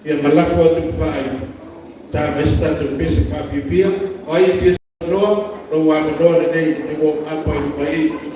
ia malako atu whaai tā mesta tu pesa whapipia o ai pesa noa no wā manoa nei ne wō apa i mai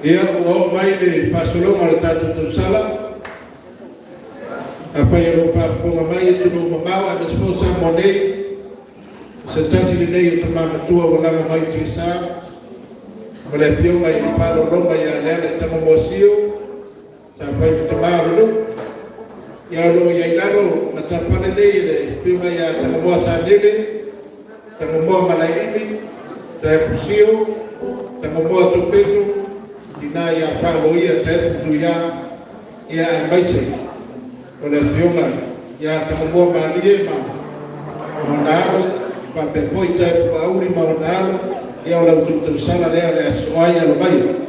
Ia o mai le pasolonga le tatu tu sala. Apa ia lo papunga mai tu lo mamawa na sposa monei. Se tasi le nei tu mama tua o langa mai tisa. Mole pio mai le palo longa ia lele tamo mosio. Sa fai tu mama lu. Ia lo ia ilaro na tapane nei le pio mai ia tamo mosa nele. Tamo moa malaini. Ta pusio. Tamo moa tu petu. Ina ia palo ia te tu ia maise o le pionga ia te mo malie ma onalo pa pe poi te pauri ma onalo ia o la tu sala le soia lo mai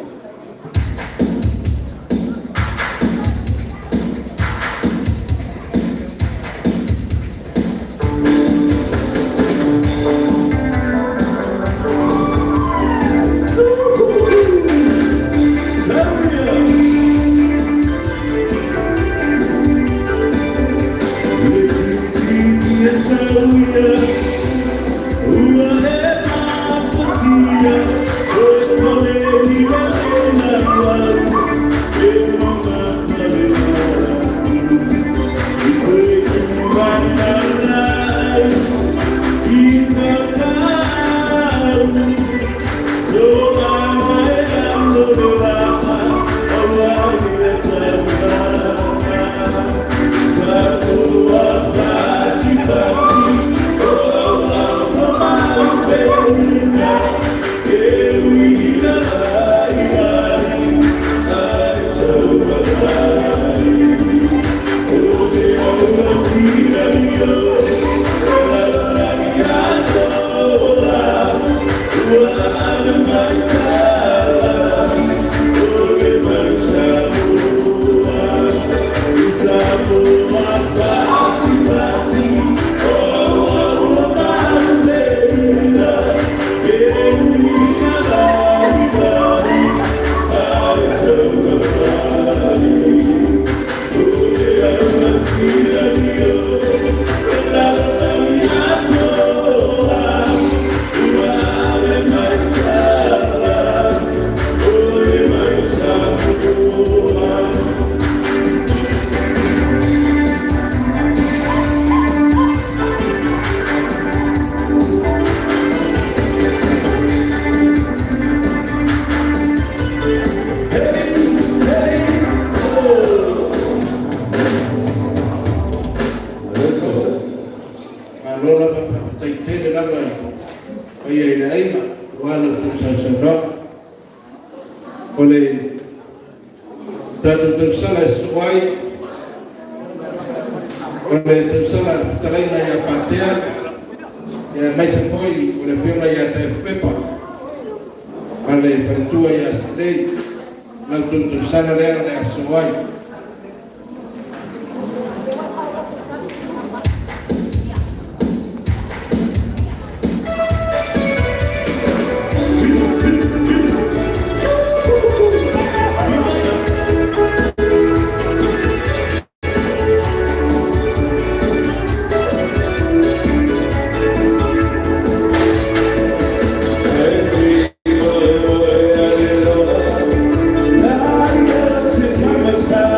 Side.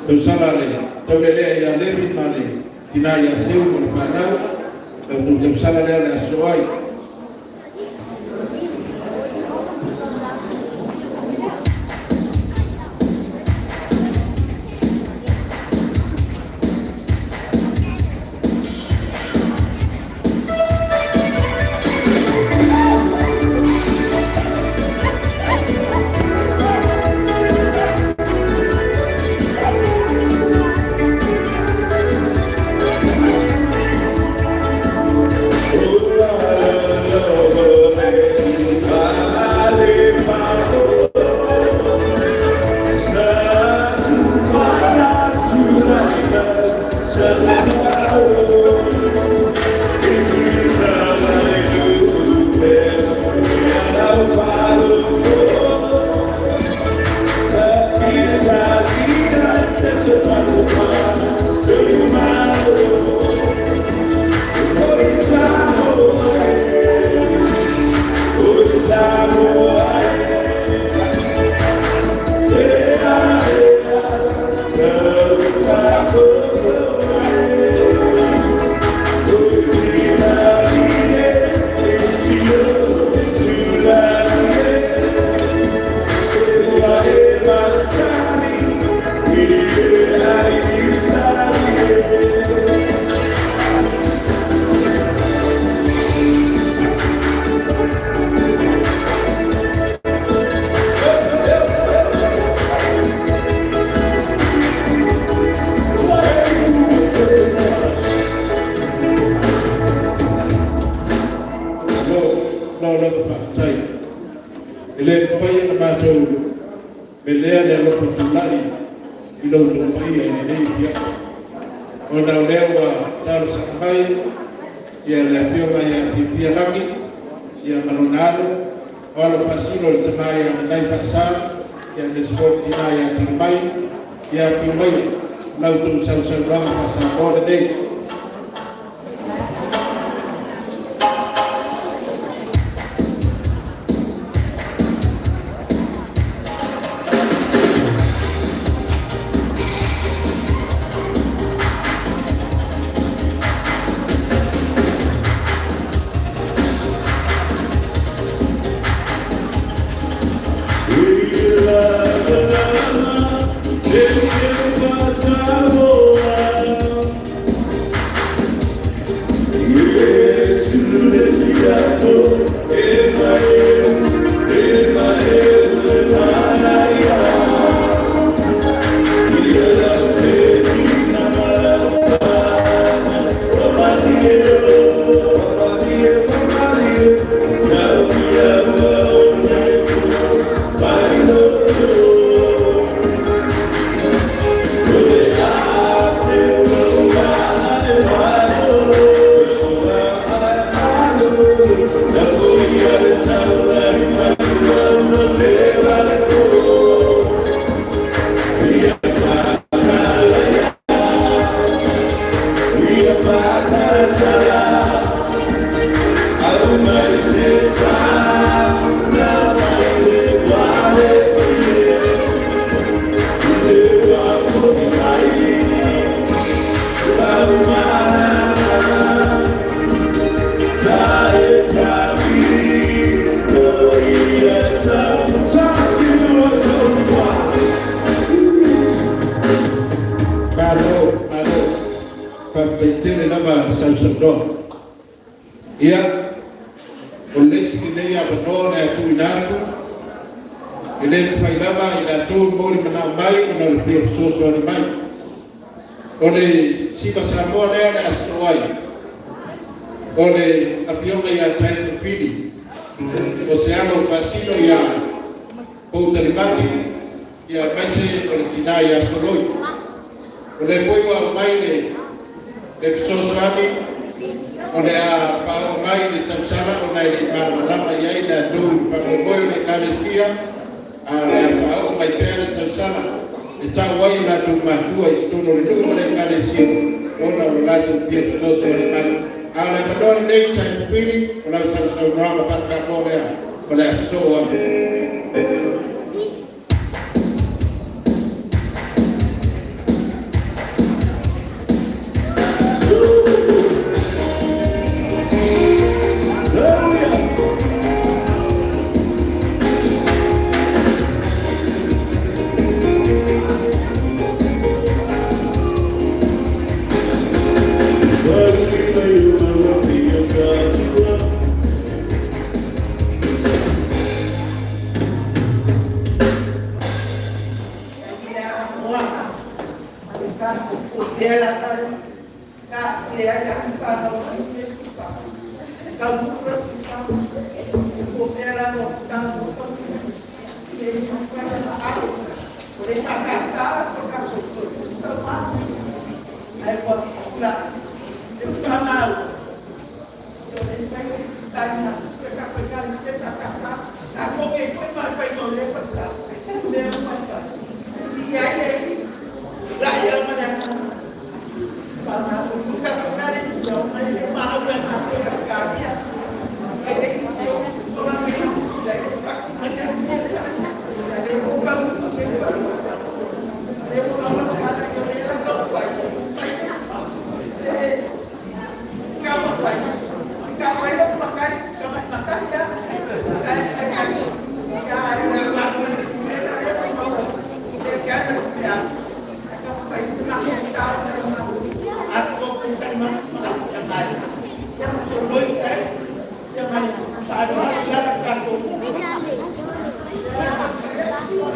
tu sala le tu le ya le mane tina ya seu mo panau tu sala le soai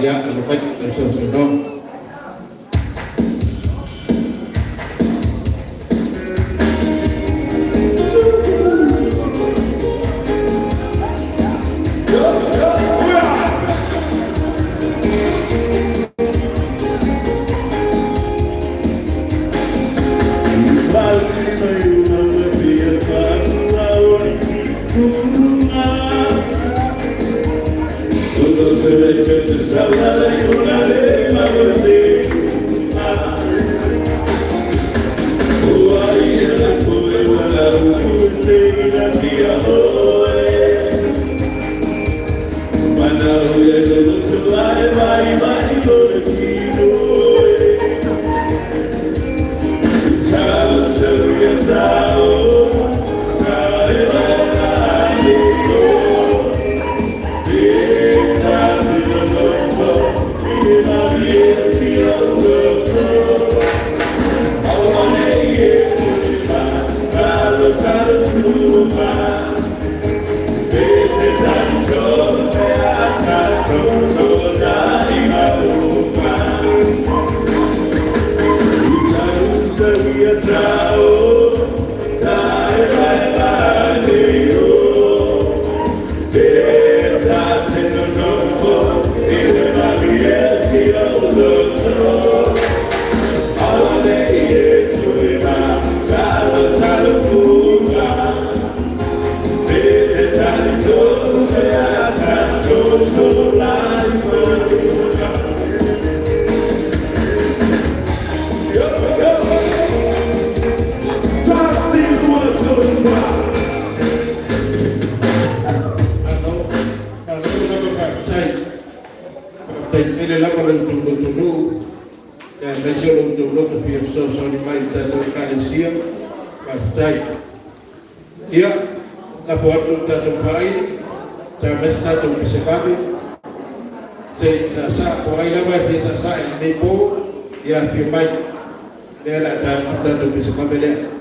Ya, lebih tersusun. Ini lah kalau dulu dan besok dulu tapi sosok main dan kali siang pasti. Ia apa waktu kita tempai, sampai satu bersebab saya sasa, orang lama dia sasa ini pun ia firman dia ada satu bersebab dia.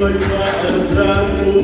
May maasran mo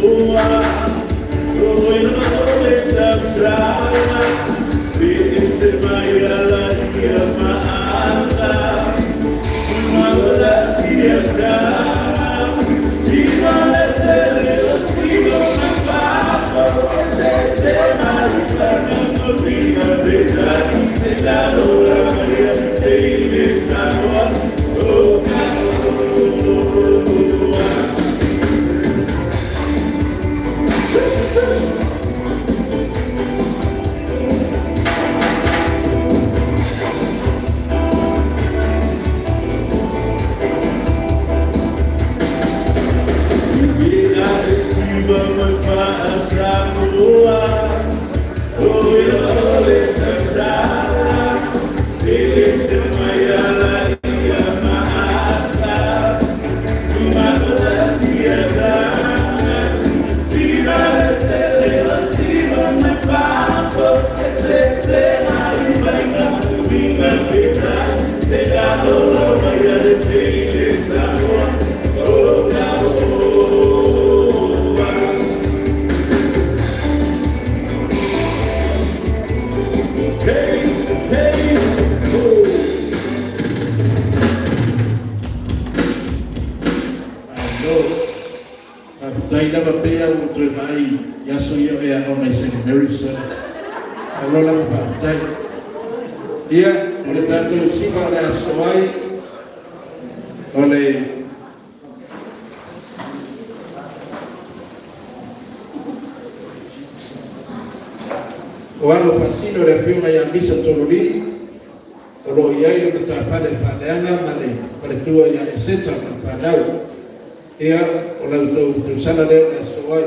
Walo pasino le piuma ya misa tololi, olo iai le matapale paneanga mane pare tua ya eseta panau. Ia ola tu sana leo na soai.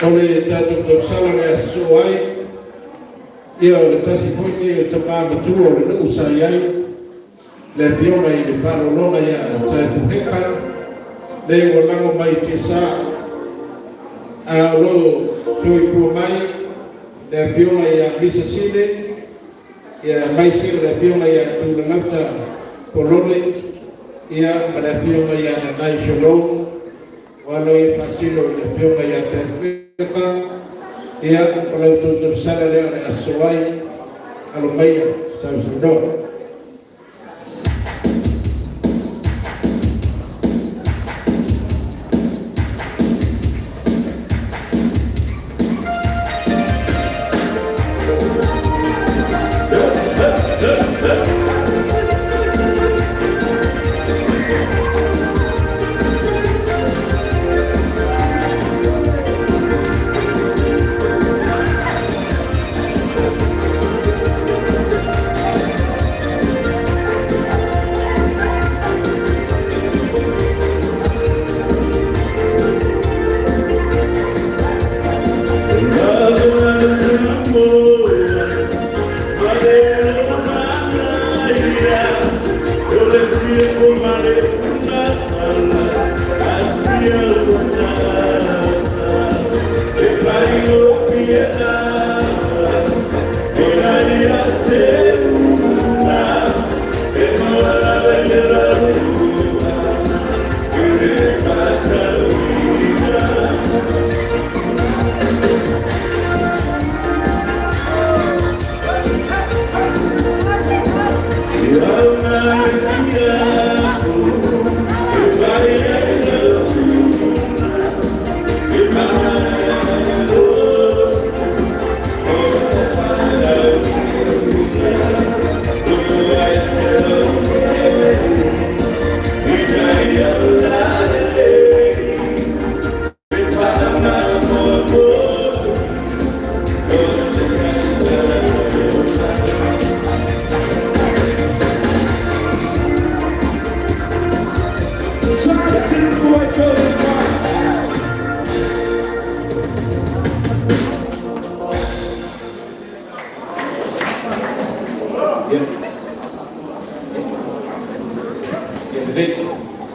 Ole tatu sala le suai ia le tasi poini e tapa matu o le usai le pioma i le palo lona ia tai puheka le walango mai te sa a lo tui pua mai le pioma ia bisa sine ia mai sine le pioma ia tu le ngata polone ia ma le pioma ia na nai shalom walo i pasilo le pioma ia te ia kalau tutur sana leo na aswai alumaya sa sundo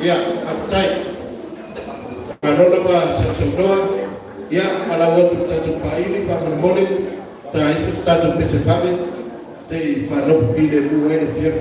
Ya, uptight. Ano na ba sa sunod? Ya, alawat kita paili pa memolit tayo estado principal de panop pide buena dia.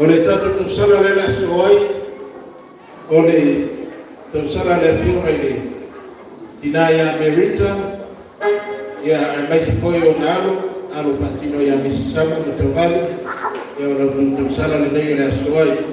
Oleh tatu tu salah lelas tuai, oleh tu salah lepiu ini, dinaya merita, ya masih koyo nalo, alo patino ya misisama no trabalho e ora vou sala le nei na soai.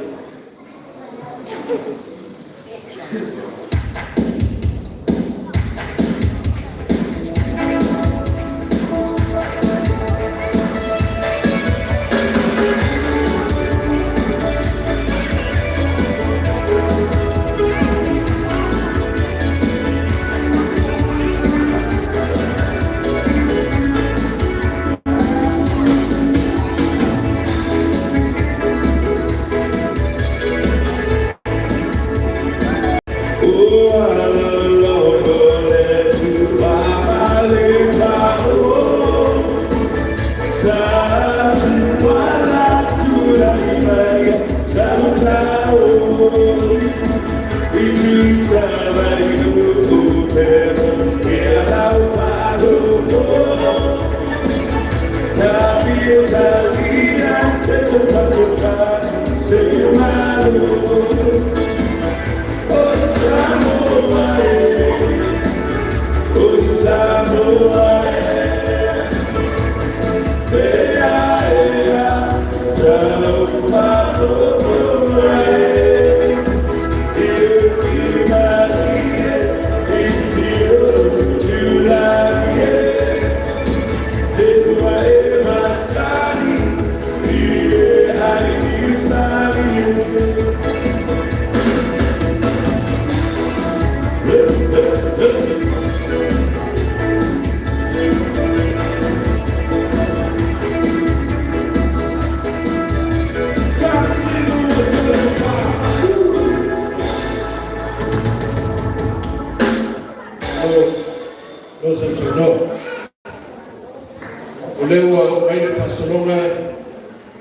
Lewa mai pasalonga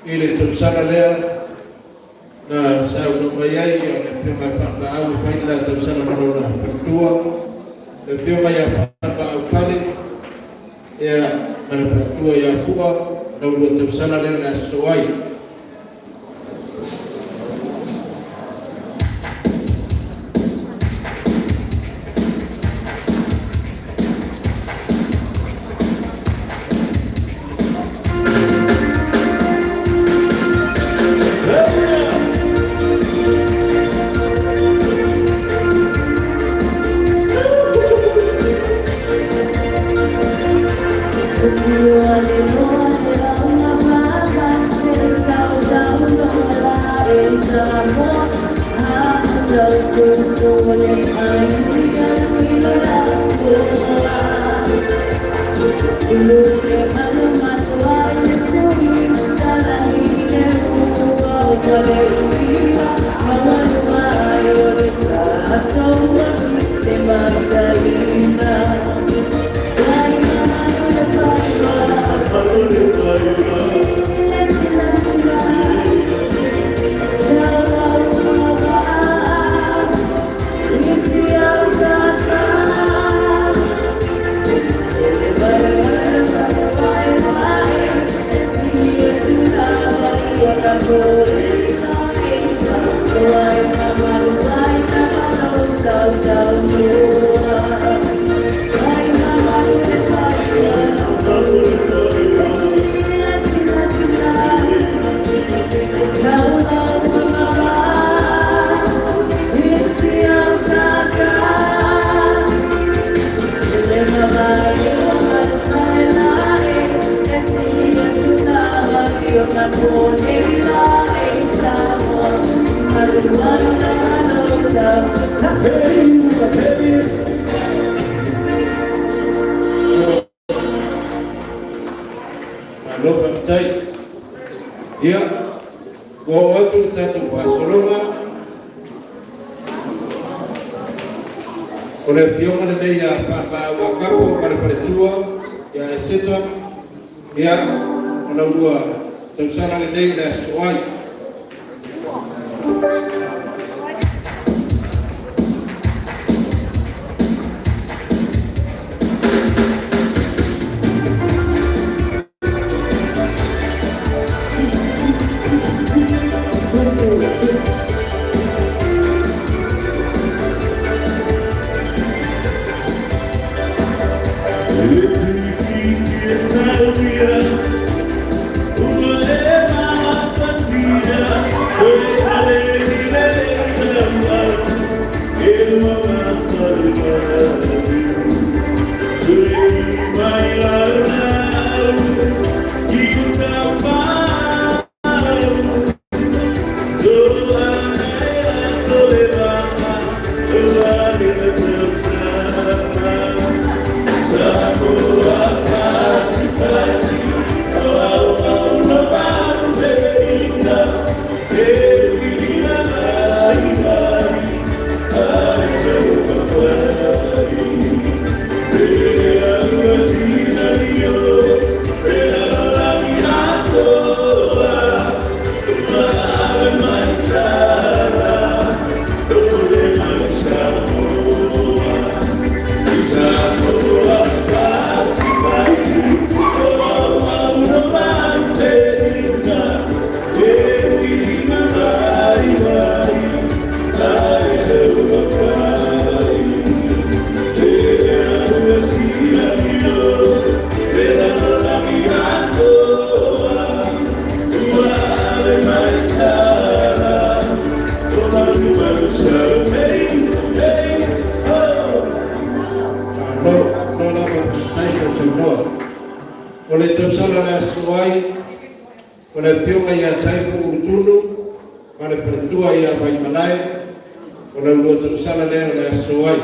ile tumsana lea na sa no mayai ya pema pa au mai la tumsana no tua le pema ya pa au pale ya mana tua ya kuwa na tumsana lea na soai. Ya, waktu tatu pasalonga oleh piongan ini ya pak wakapo pada tua ya seto ya kalau dua tersalah ini dah soal. Hallelujah. pionga ia tai purutunu, mare pertua ia vai malai, ona luotu sala leo na soai.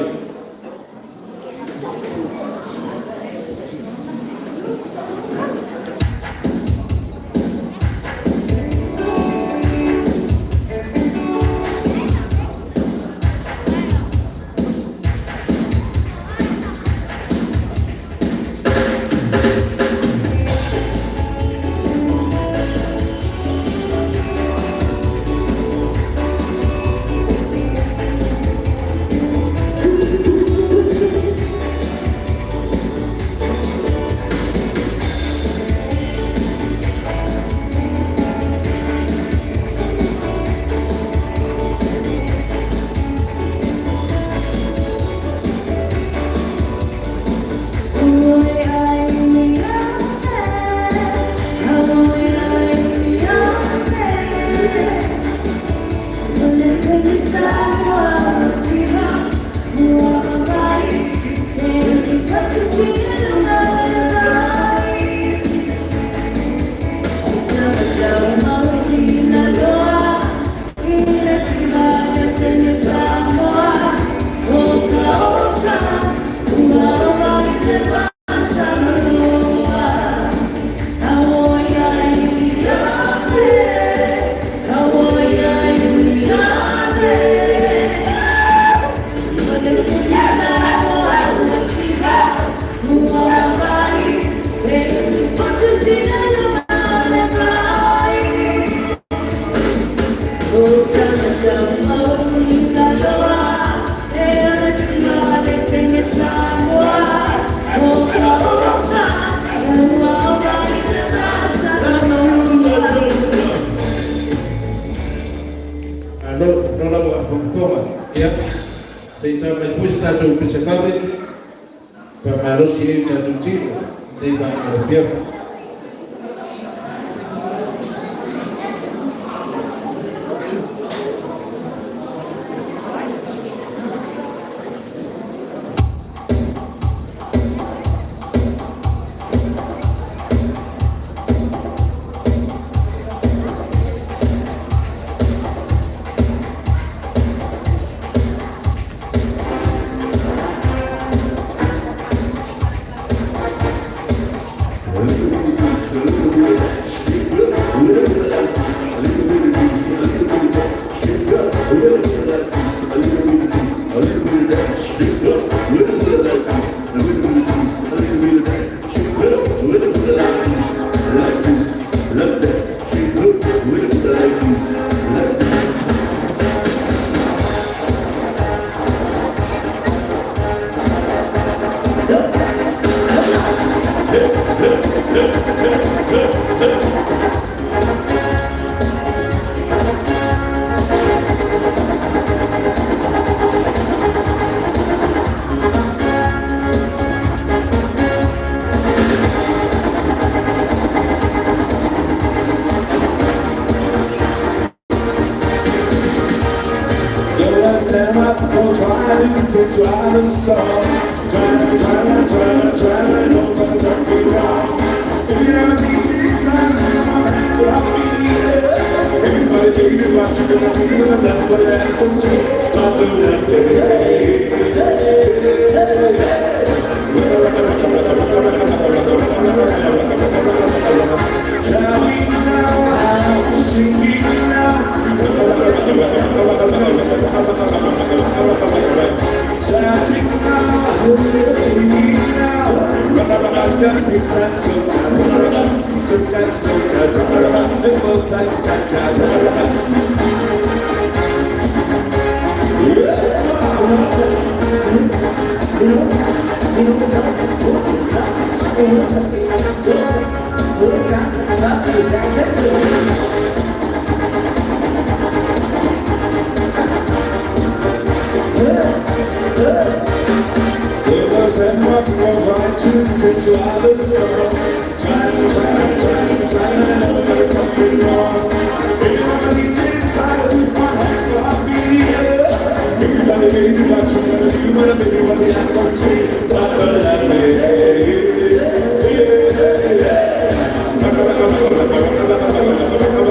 Thank you.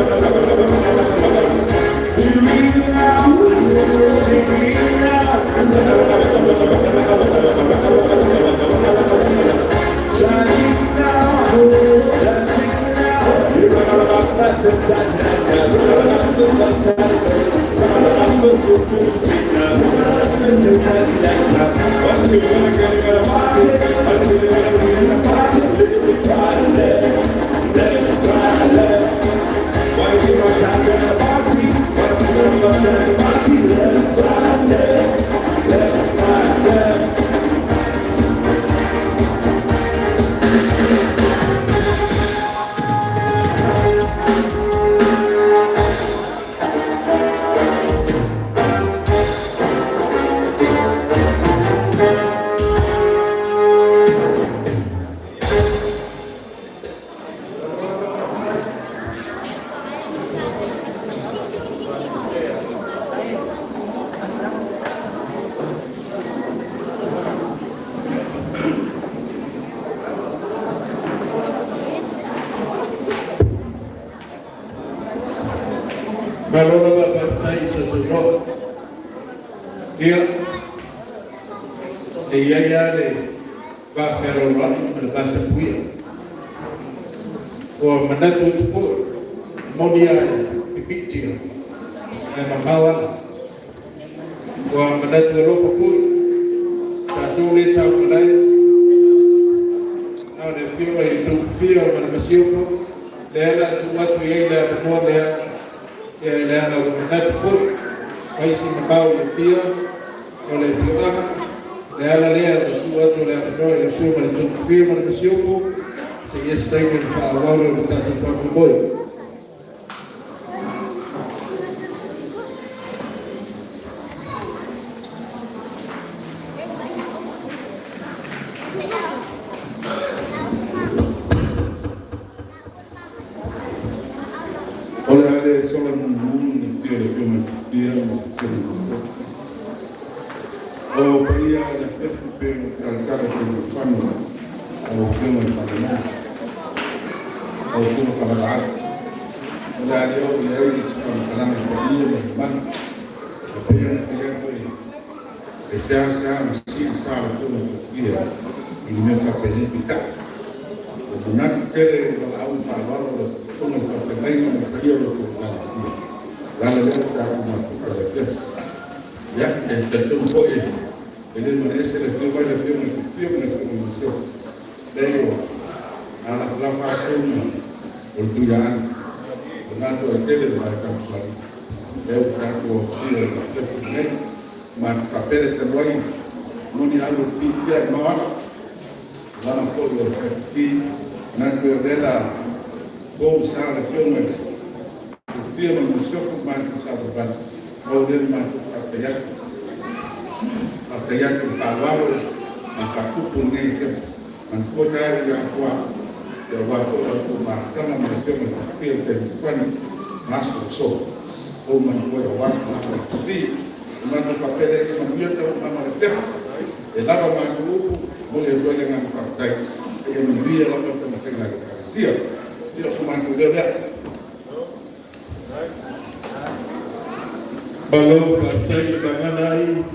Malona baptai sa tulo. Ia le ba pero lo berbata puia. O manatu tu po monia pipiti. Na mawa. O manatu ro po ta tu le ta malai. Au le pio ai tu pio mana masio po. Le ala tu watu ye le no le le ala manatu po. Aí se me pau e pia, eu le pia, le ala le tu outro le no le suma le tu pia mas me sioko, se está aí que para agora o tá do próprio boi. Olha, ale solo un tio le più o paia la per calcare il fanno o film il padrone o film parlare la io lei con la mia man o paia poi e stiamo sì sta tutto via il mio capello piccato o non che la un parlare come sta per lei non periodo la lealtà una ya el tercer poe el merece el firma de comisión luego a la facción cultural donando el que le va a causar el cargo de más papeles de hoy no ni algo que no la no puedo aquí no de la como sale la firma no se ocupa más o del más artinya kalau maka kupun ni ke mengkoda yang kuat jawab rumah karena mereka mengambil tempat masuk so mengkoda waktu masuk di mana pakai lagi mengambil tahu mana mereka dalam maju boleh dua dengan partai yang mengambil dalam tempat lagi dia semua juga dah Kalau partai mengenai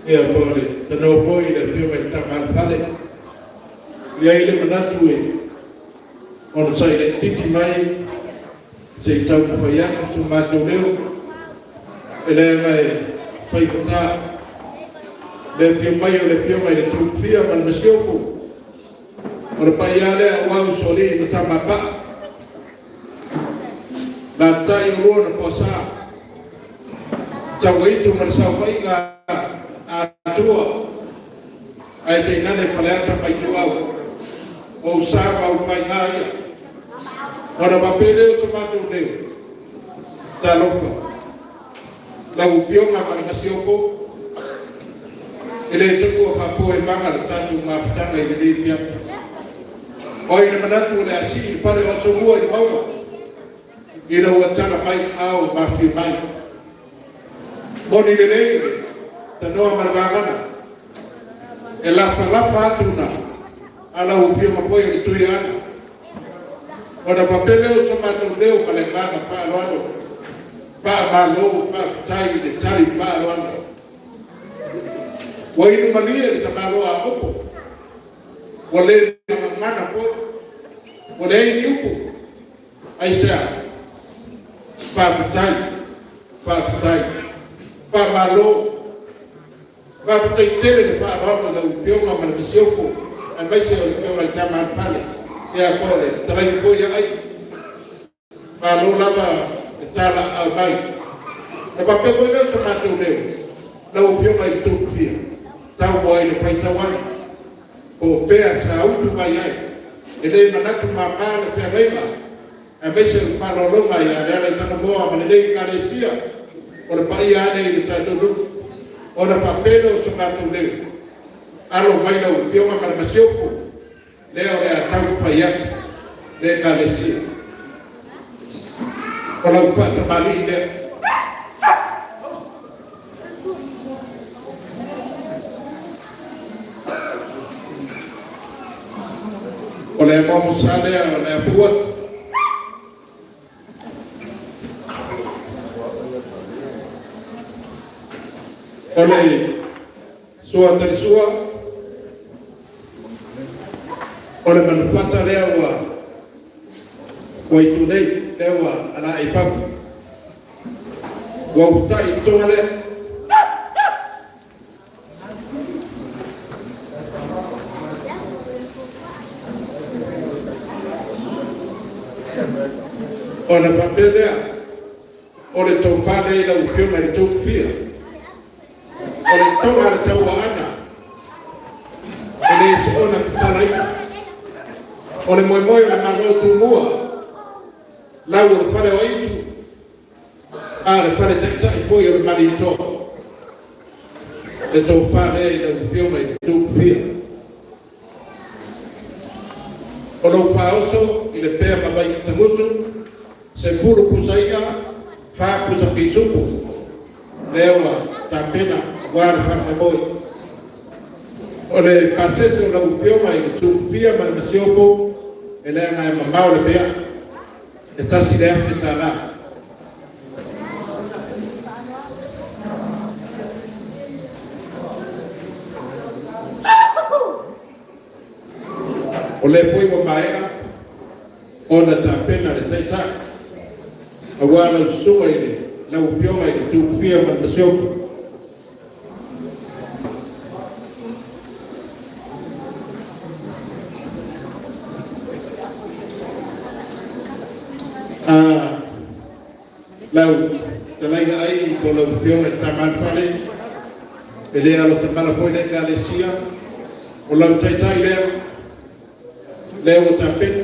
ya boleh, tenau boy dan dia taman kali, dia ini menatui, orang saya titi mai, saya tahu payah cuma dulu, ele mai pai kata, dia mai itu dia manusiaku, orang payah dia awal soli macam apa, nanti orang posa. Cawa itu mersawai ga atua ai cina ne paleta pai tuau o sama o pai ngai ora papele o tomate de talopa la upiona para masioko ele tuku papo e manga tatu mafutanga ile dia oi ne manatu le asi para o somo e maua ira o tana mai au mafi mai boni lele tanoa maragana ela fala tuna ala ufia mapoia tu yana ora papele o somato deu malemana pa loado pa malo pa tai de tali pa loado woi no mania de malo a opo wale mana po wale ni upo ai sea whakatai, whamalo, whakatai tere ni whaarama na upionga mana misioko, a mai se o upionga ni taman pale, ea kore, tarai koia ai, whalo lava e tala au mai, na whapeko leo sa mātou leo, na upionga i tūku fia, tau moai na paitawani, o pea sa utu mai ai, e lei manatu mamana pea leima, a mese o whalolonga i a reala i tana moa, ma lei karesia, o na pai ane i le tātou luku, o na whapeno sa mātou leo, alo mai na upionga mana masioko, leo e a tau pai ake, le karesia. O na upata mali i leo, o le momo salea, o le apuat. O le sua tarisua, o le manupata lea ua itu nei, lea ua ana i papu. Ua utai tonga lea. O na papelea, o le tōpane i la upiona i tōku fia. O le tonga le taua ana, e le isi ona kitala ina. O le moe o le malotu mua, lau o le whare o itu, a le whare tekta i poi o le mari i tō. Le tōpane i la upiona i tōku fia. O lo paoso i le pea mabai i tamutu, se puru kusaia, wha kusa pisupu, lewa, tapena, wāra whakamoi. O le pasese o la upioma i le tūpia mana masiopo, e lea ngai mamau le pea, e tasi lea e tāna. O le pui mo maega, o na tapena le taita, a wala usua i le, la upionga i le tūpia mana masiopo. Lau, talaga ai ko la upionga i taman pale, e le alo tamana poi le kalesia, o lau taitai leo, leo o tapena.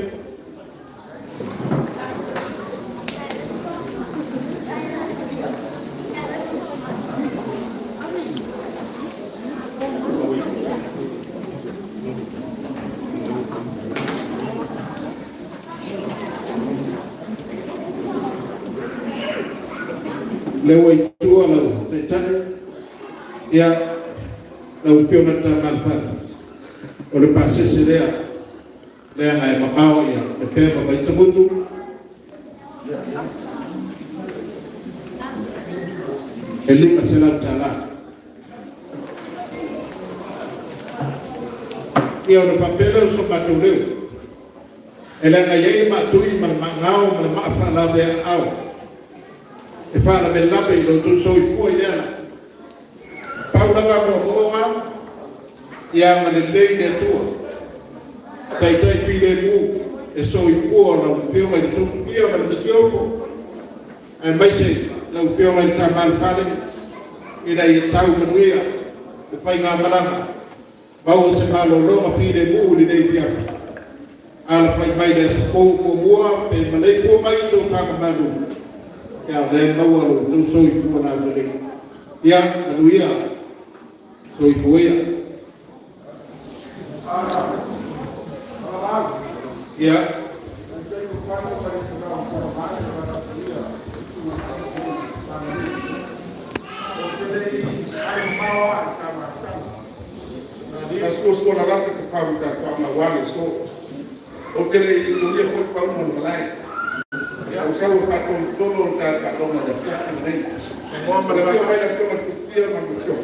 Leo i tua lau taitai, ia lau piona taman pale, o le pasese lea, lea ngai mamao ia, le pēma mai tamutu, e lima se lau tala. Ia o le papele o so matou leo, e lea ngai ei matui ma ngao ma le maafa lau lea au, e whāna me lape i lo tu so i pua i lea. Paulanga mo koa, i anga le lei le tua. Tai pile mu, e so i pua na upionga i tu pia ma le masiopo. Ai mai se, na upionga i tamal pale, i na i tau manuia, e pai ngā malanga. Bau se malo loma pile mu li nei piaka. Ala pai mai le sapou ko mua, pe malei pua mai to kaka manu. Ya le maua lo tu so i pua na le. Ya manuia. So i pua ia. Ya. Sko na gata ka fábrica ka na wale so. O que le ia ko pa un malai. Ya usar o pa con todo ka lona de ka nei. Mo ma le vai a ko tu pia ma so.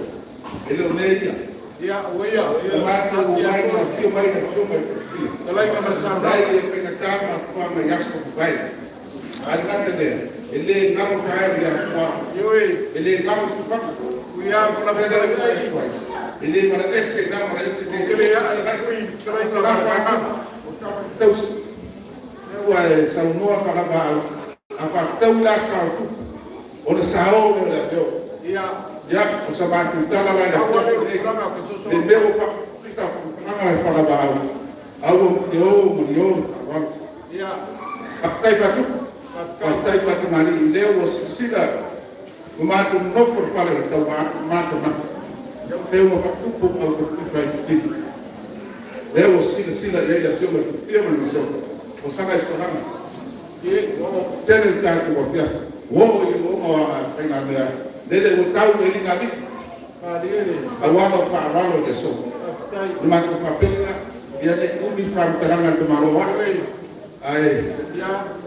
Ele neia. Ya oia. Ma ka vai na pia mai na pia mai. Dai ka ma sa dai e pe na ka ma ko ma ya ko vai. Alga tele, ele ngamo kaya dia kwa. Ele ngamo supak. Kuya pula beda kwa. Ele mana teste na mana teste ele ya alga kui kala kala. Terus wa saunoa para ba apa taula sau. Ora sao le yo. Ya, usaba kita la la. Le meu pa kita mana para ba. Awu yo. Ya. Pakai batu mari leo sila umatu nopor pale tau matu leo waktu pun aku pakai itu leo sila ya dia manusia osanga itu orang ye tele tak waktu wo kena dia lele utau ini ngabi awal awal deso rumah tu papelnya dia ada uniform terangan kemaruan ai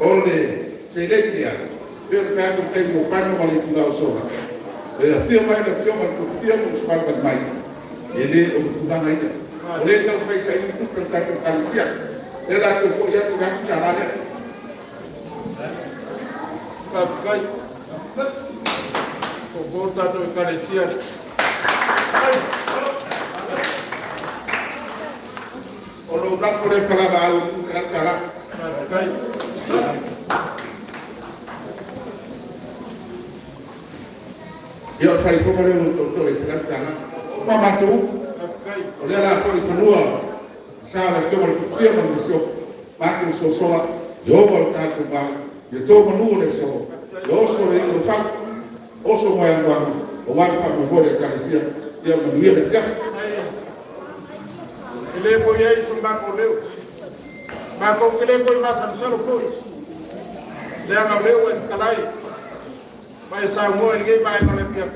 ole sedetia per caso tengo panno con il sola e tio mai mo spalta mai e le o tudang ai le tau fai sai tu per tanto calcia e la tu poi ya tu kan cara le kai ko porta to calcia o lo blanco le falava al cara kai yo fai como le un ese la cara mamá tú o le la foi fanua sabe que o que eu não sou marco sou sola yo voltar com ba yo tô manu le so yo sou le fa o so vai agora o vai fa me vou de carecia eu não ia de cá ele foi aí sumba com leu mas com que ele foi mais solo foi le ang leu en kalai vai sa mo ninguém vai no le pia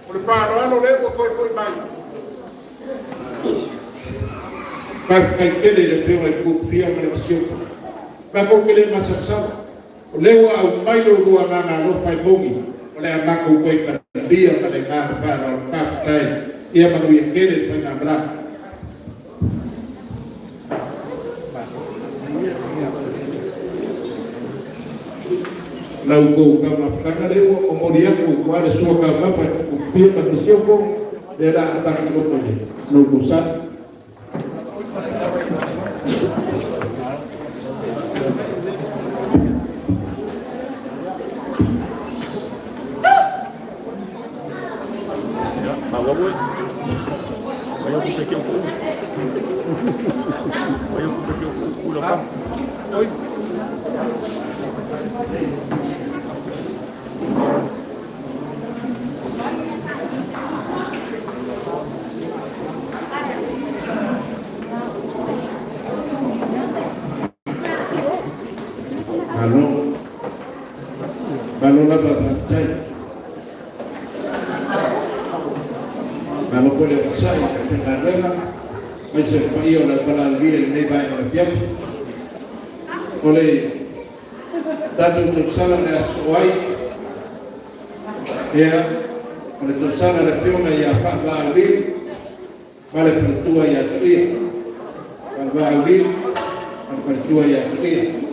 o pa no leu foi vai mas que ele deu el confia na missão mas com que ele mais solo o leu ao mai do ana no pai bogi o le ama com coi para dia para cá para o papai e a manu ia querer para lembrar lau kou kama putanga leo omoria ku kuare sua kama pa kupia manusia ko dera atak ko pele no kusa ya bawa boy ayo ku pekiu ku lapang oi Kalau nak baca, kalau boleh baca, kadang-kadang macam dia nak berlari ni baik orang biar. Oleh tadi untuk salah dia sesuai, ya, oleh untuk salah dia punya ya pak berlari, malah pertua ya dia, berlari, pertua ya dia.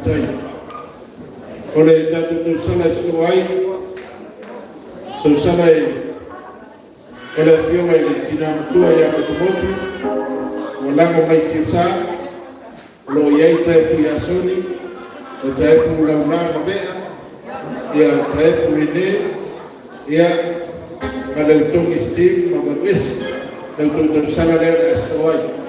tai. Ole tatu tu sala suai. Tu sala ole pio mai tina tua ya kumotu. Walango mai kisa. Lo yai tai piasoni. Lo tai pu la na mea. Ya tai pu ine. Ya kalau tung istim mabawis. Kalau tu sala le suai.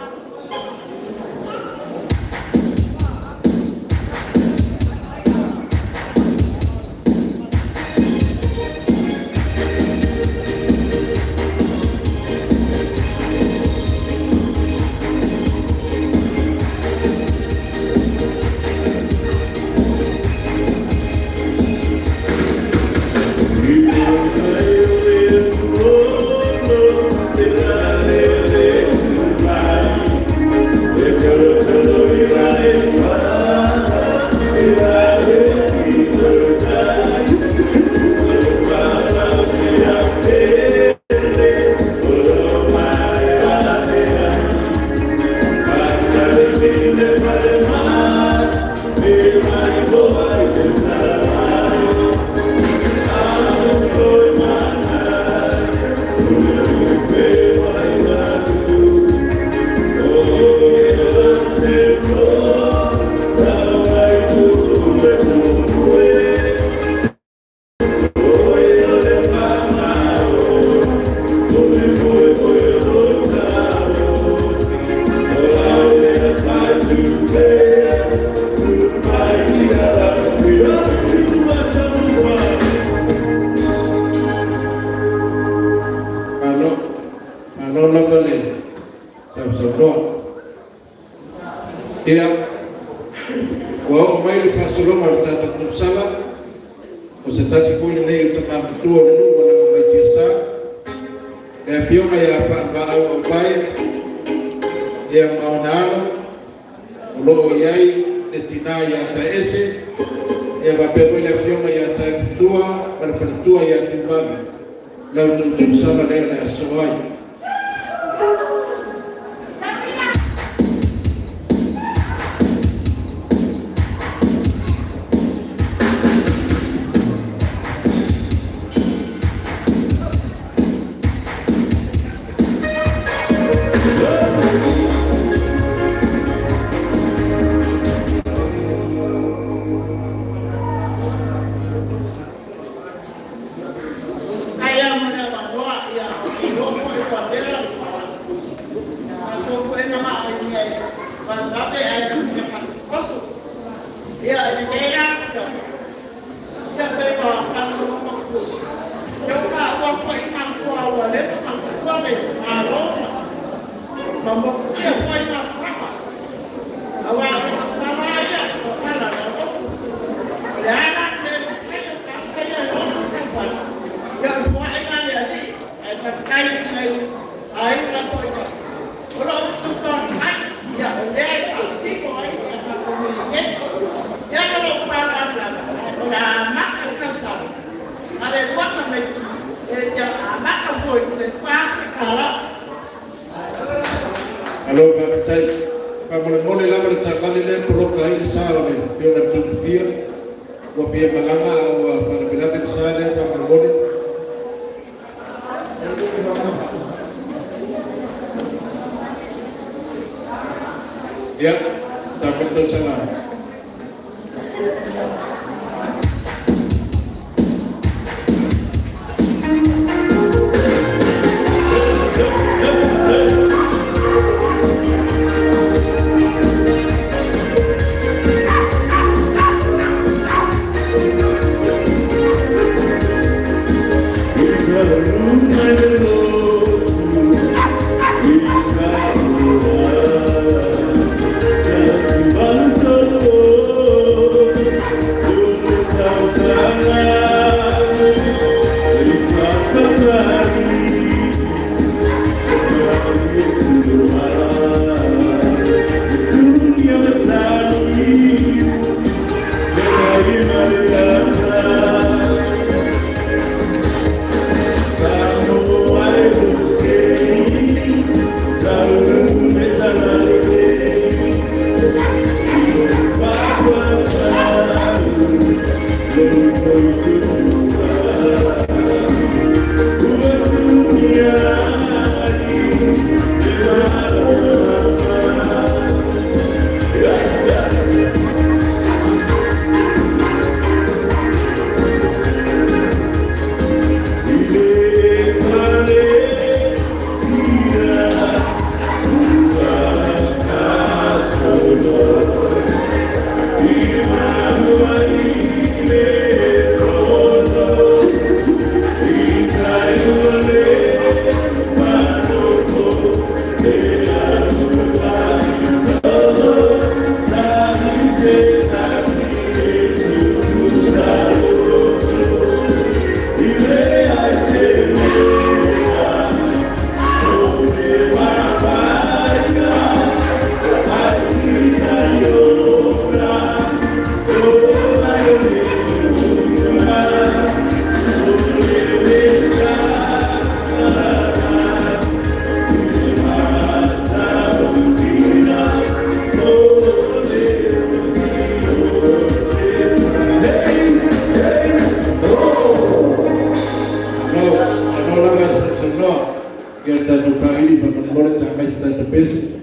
Halo Pak Cai, Pak Mulai lama ditakkan ini perlu kain sahur ni, dia nak tutup dia, buat dia malanga, buat para bilang sana Pak Mulai. Ya, sampai tu sana. pagkamulit na may stand of peace.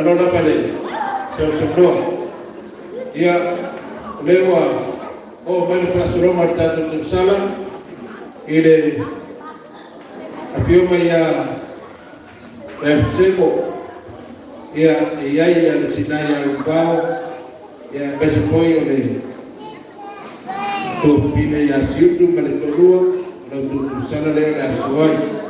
alona pale sa ia lewa o mai pastor martado tu sala ile apio mai ya sebo ia ia ia tinaya ubao ya besi koyo le tu pine ya siutu male tolua la tu sala le da suai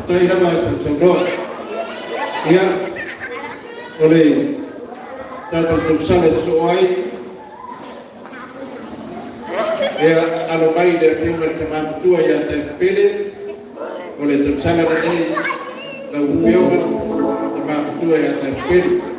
Tôi đã vào sổ đỏ, ia, oleh tatu sale soai, ia alomai dari primer teman tua yang terpilih, oleh tatu sale ini lagu piawan teman tua yang terpilih.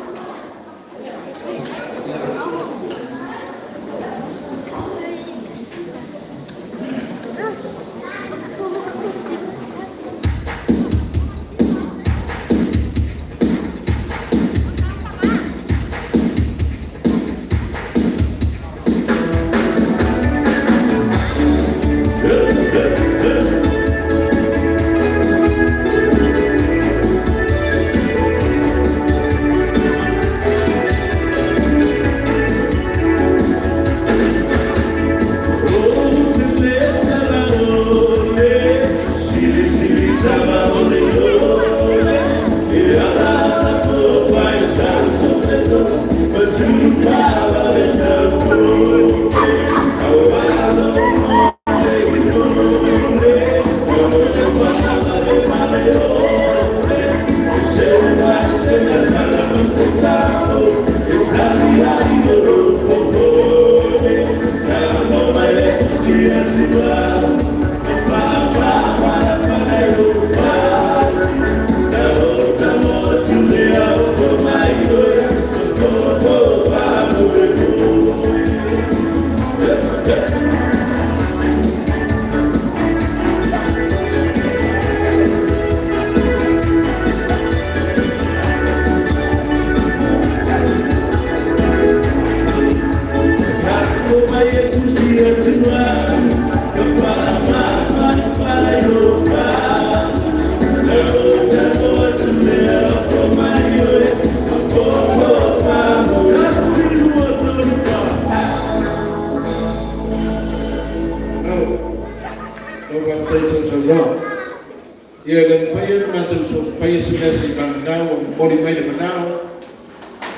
Ia le paia matou so paia se mesi banau mori mai le banau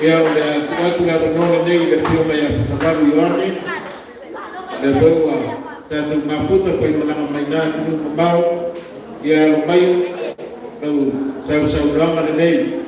ia le watu la banau nei le pio mai a sabaru ione le roa tatu maputa pai mana mai na tu mau ia lo mai lo sau rama nei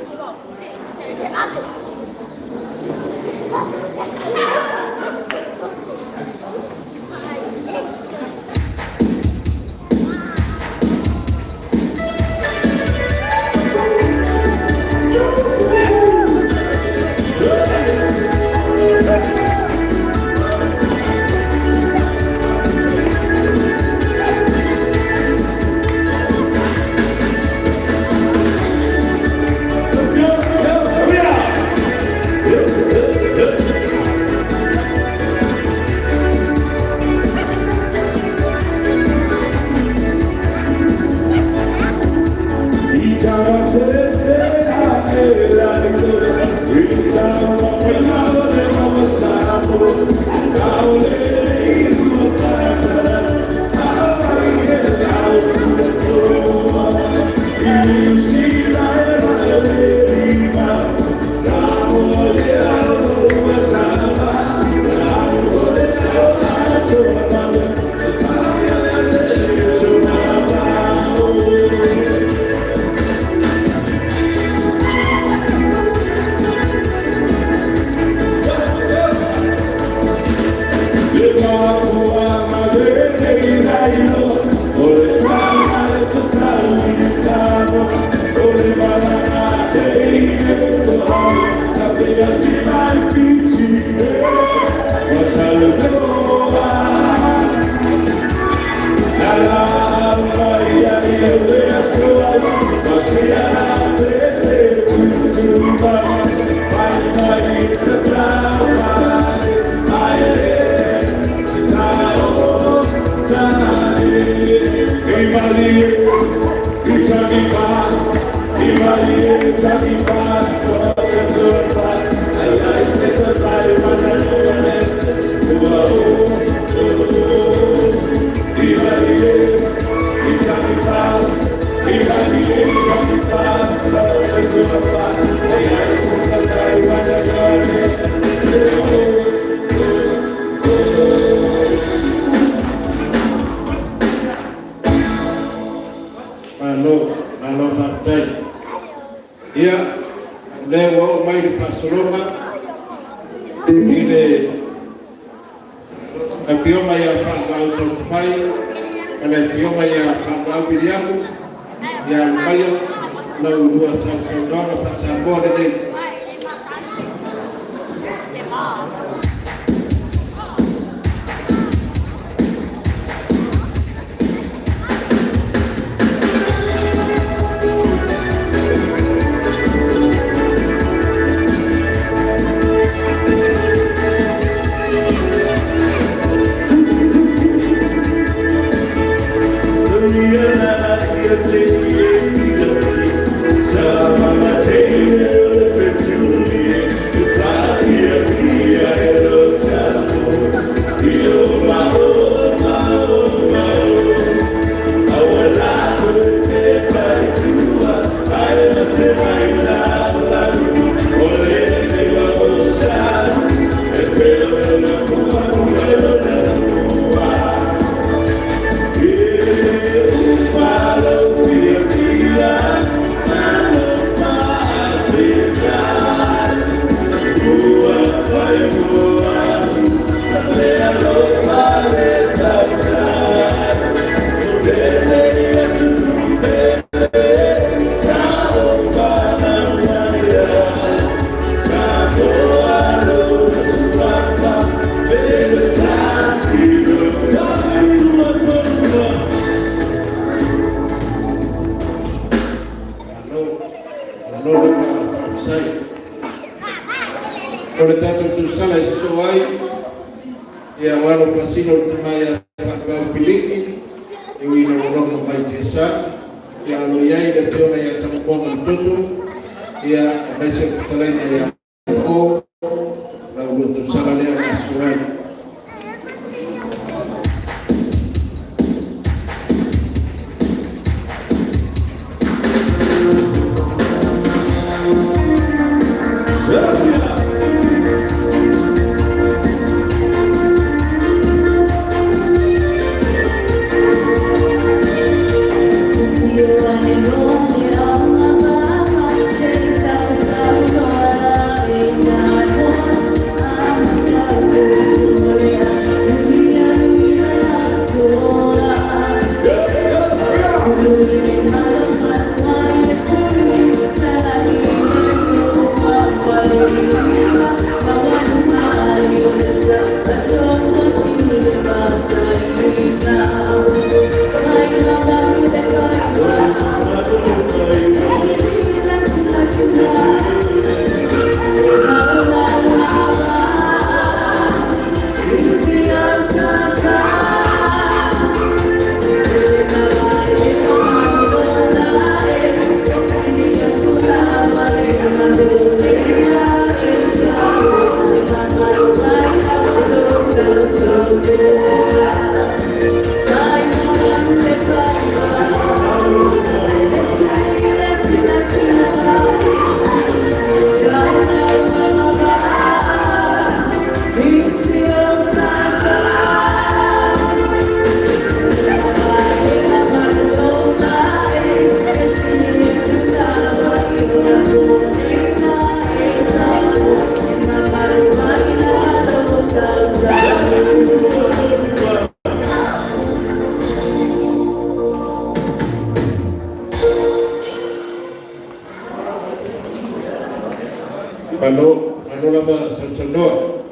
ano lama sa sunod.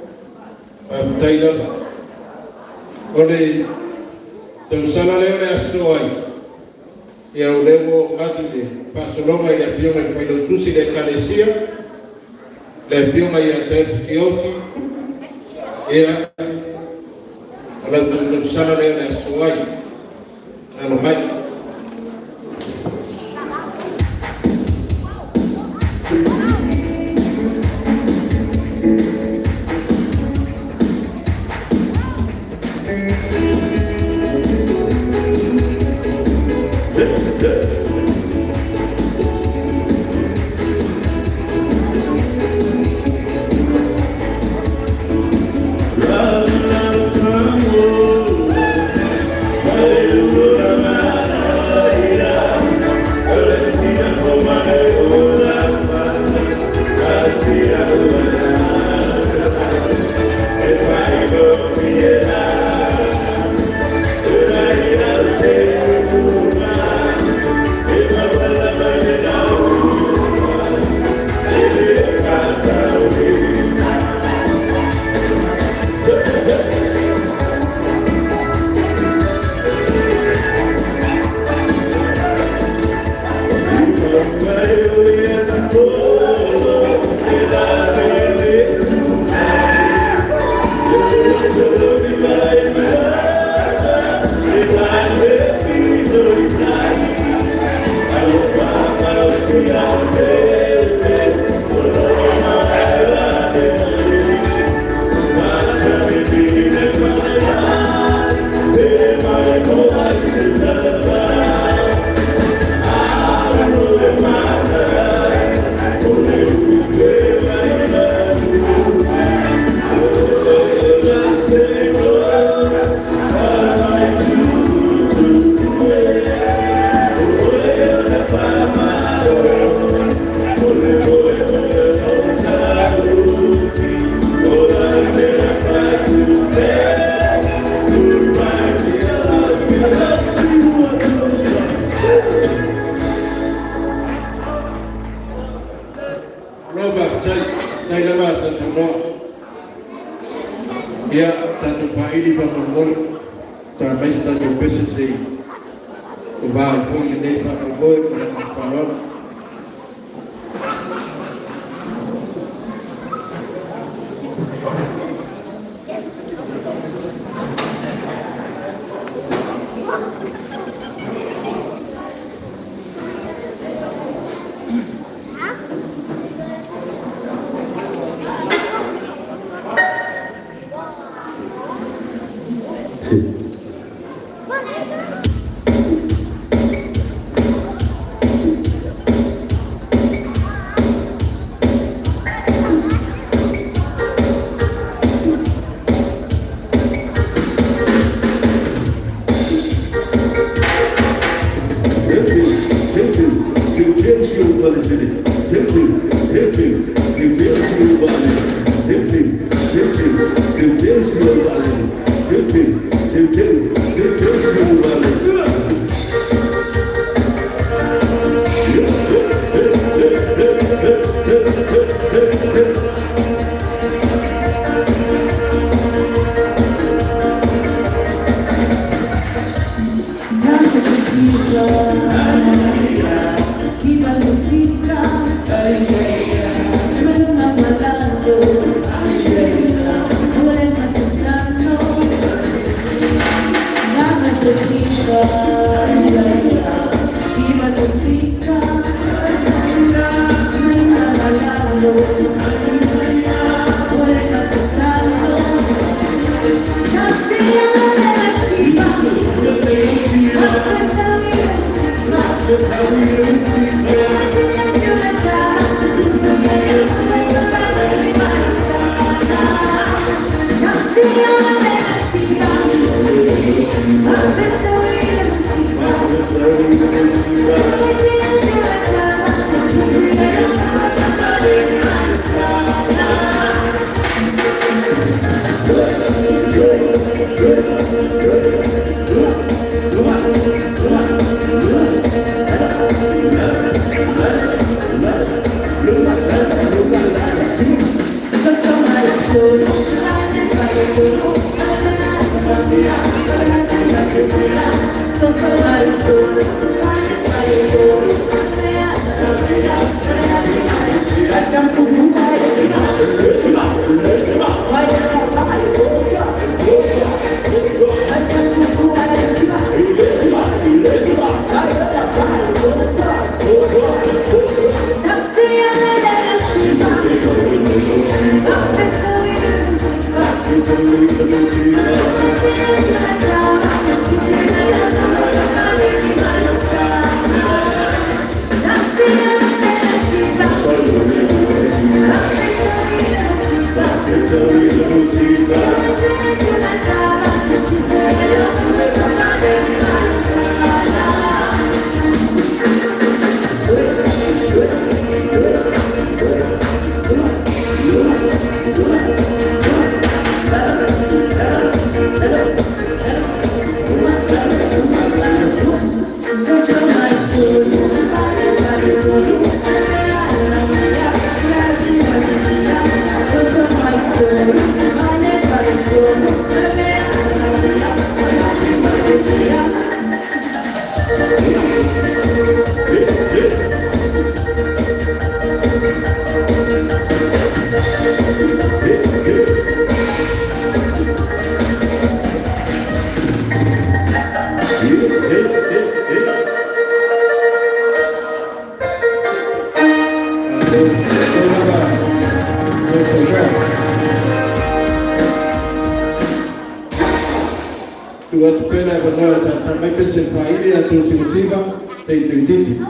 Pagtay lama. Oleh Tausala leo le asoai. Ya ulemo matile. Pasoloma ya pioma ya pilotusi de Calesia. Le pioma ya Terfiosi. Ya ala Tausala leo le asoai. Ano mai. Ya satu paili pamangol também está do PCC. O banco ini pamangol dan palon. Shiva Tuwachukue banao tatameke sefaili ya tusimusiba teitinditi.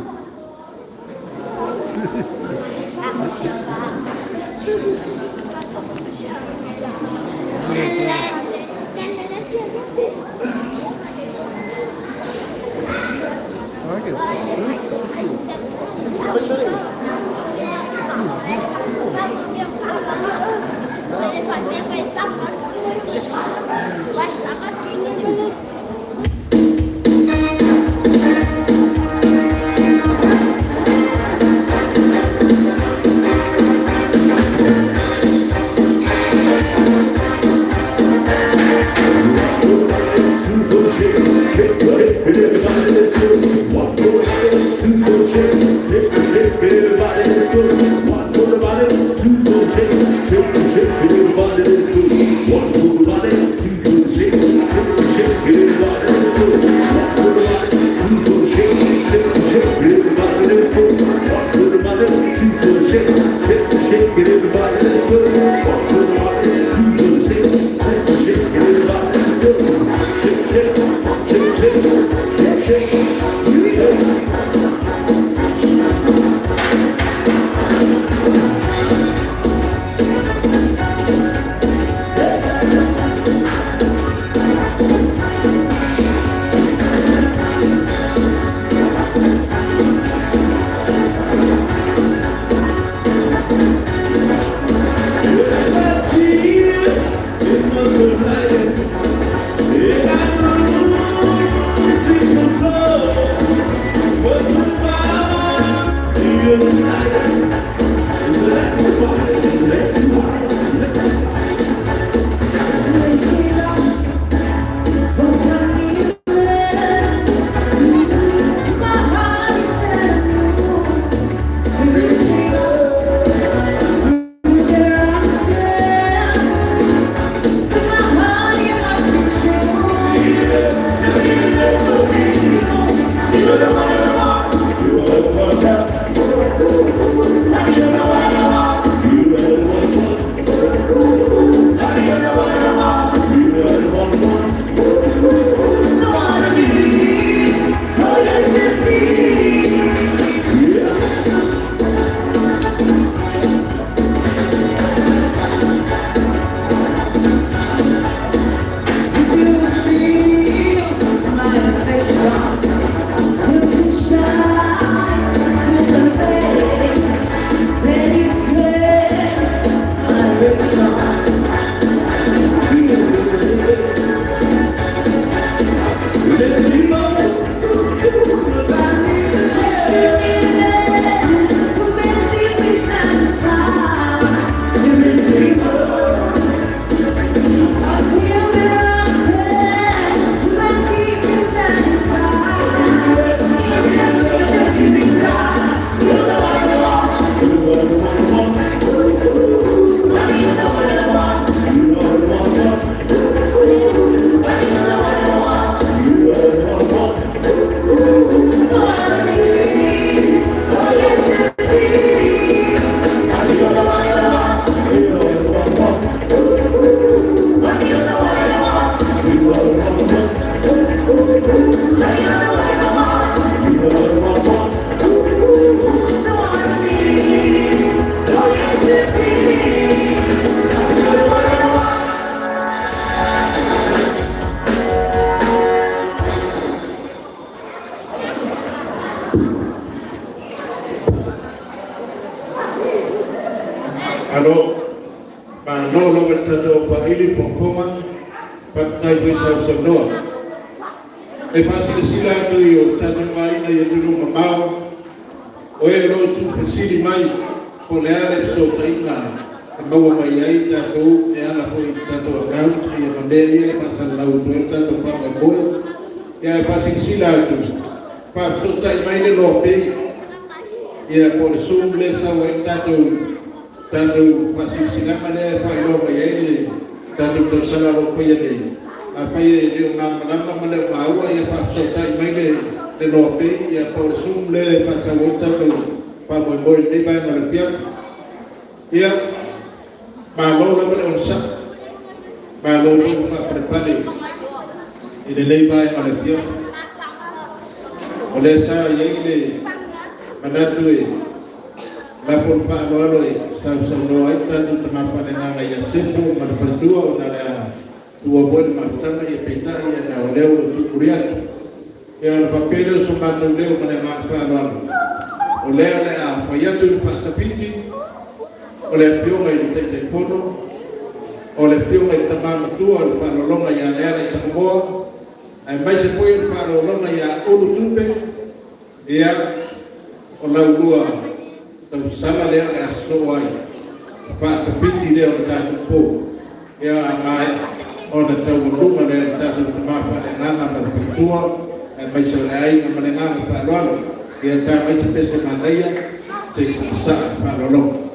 Manolo bertato pa ili pongkongan patay sa noa. E pasi sila tu yo tato mai na yo dulu mamau. Oe lo tu kesini mai ko le ale so taina. Mau mai ai tato e ala ko tato ground e manderi pasal lau tu tato pa mai. Ya pasi sila tu. Pa so tai mai le lo pe. Ya por sum le sa wa tato tanto pasi sila mana pa ilo mai tanto tersala lo pa ye apa ye de nama mana mau ya pa so tai mai le lo pe ya por sum le pasa wo tanto pa mo de ba ma pia ya ma lo la mana unsa ma lo fa prepare ile le ba ma pia oleh sa ye ile mana tu lapor pa lo sa no tanto tempat dengan yang sembuh berdua udara dua bulan maftana ya peta ya na leo tu kuriat ya papel sumando leo menengah pa lo oleh a payatu pasapiti oleh pio mai telefono oleh pio mai tamam tu al pa lo longa ya nere tambo ai mai se foi pa lo longa ya ulu tumbe ya ola dua tau sama dia asoai pa sepiti dia ta po ya mai ona tau rumah dia ta mapa de nana na tua e mai so lai na manena pa lo ya ta mai se pese manaya se sa pa lo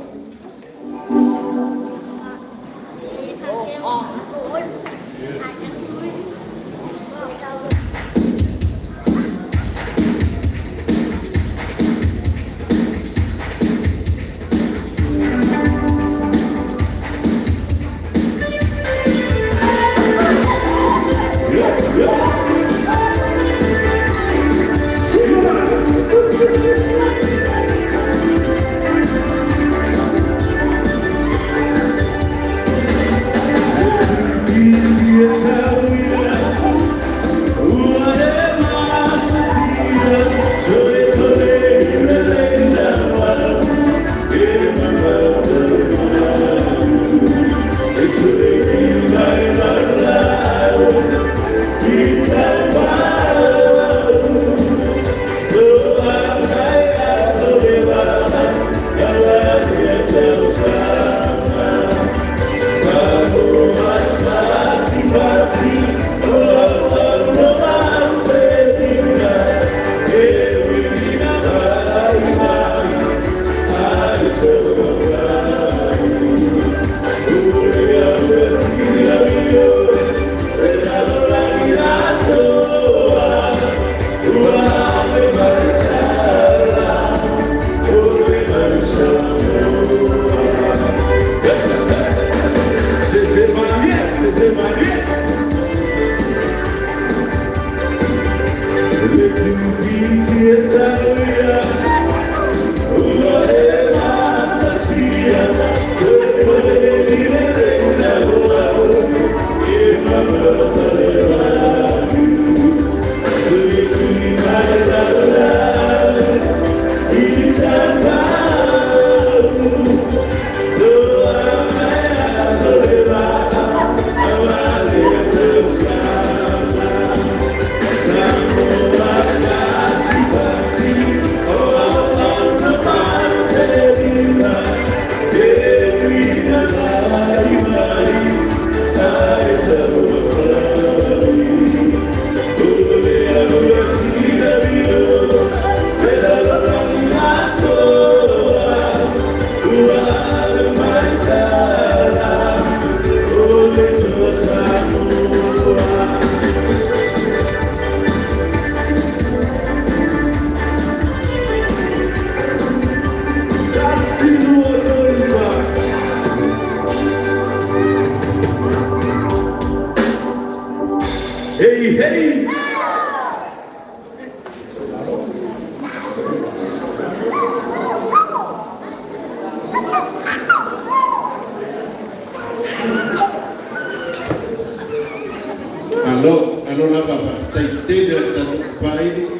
Kalau lah bapa, tadi dan bayi,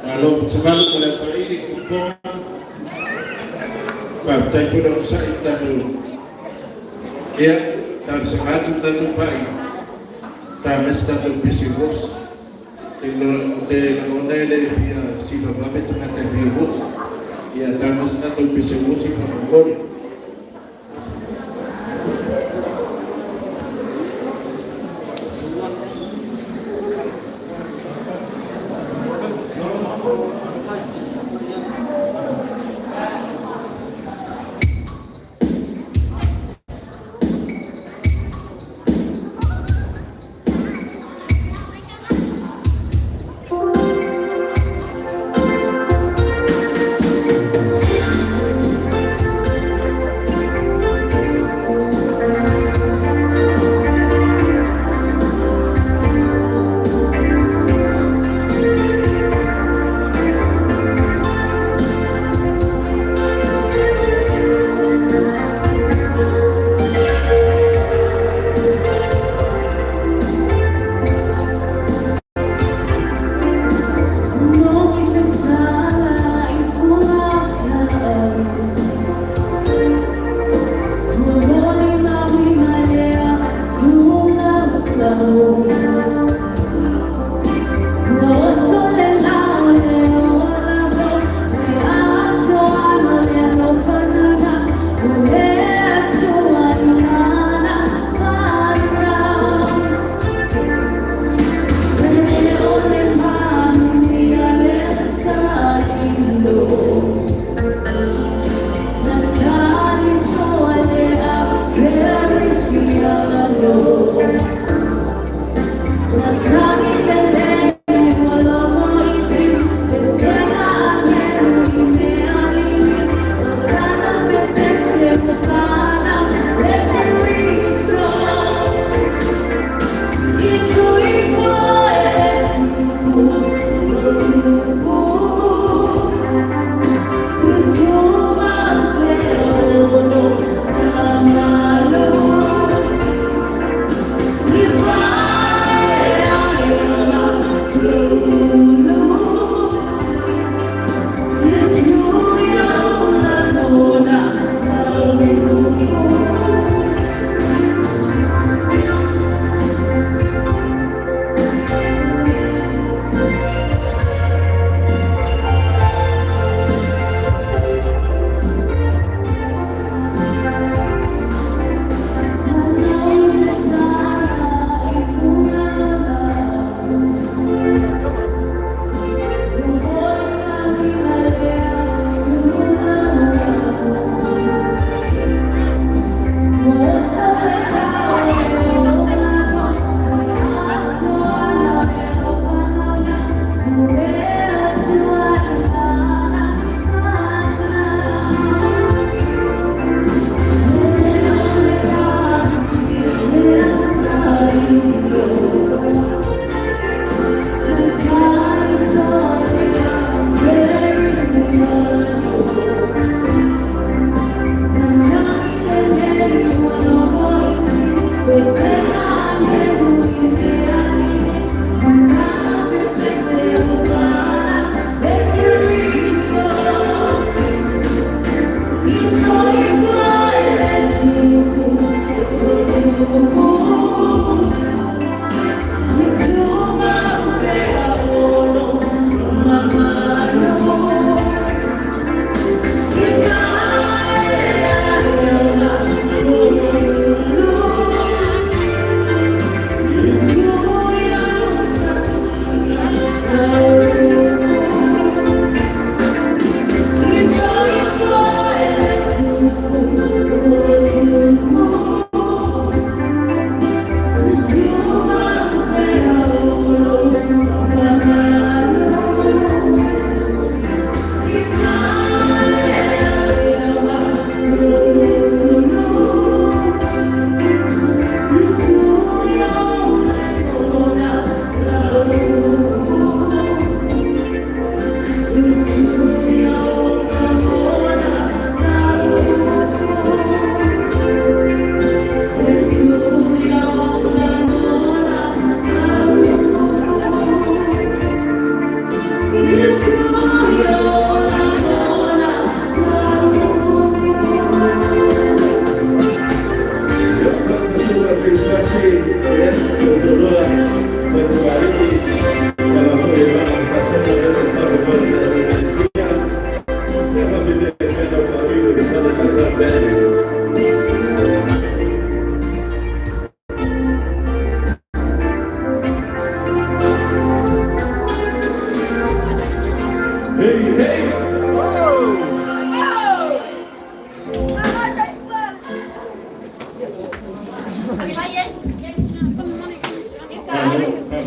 kalau sebalik oleh bayi kupon, bapa tadi pun saya tahu. Ya, tan semangat tanto pai. Tames tanto pisigos. De una energía si nos va a meter una terribus. Ya tames tanto pisigos y para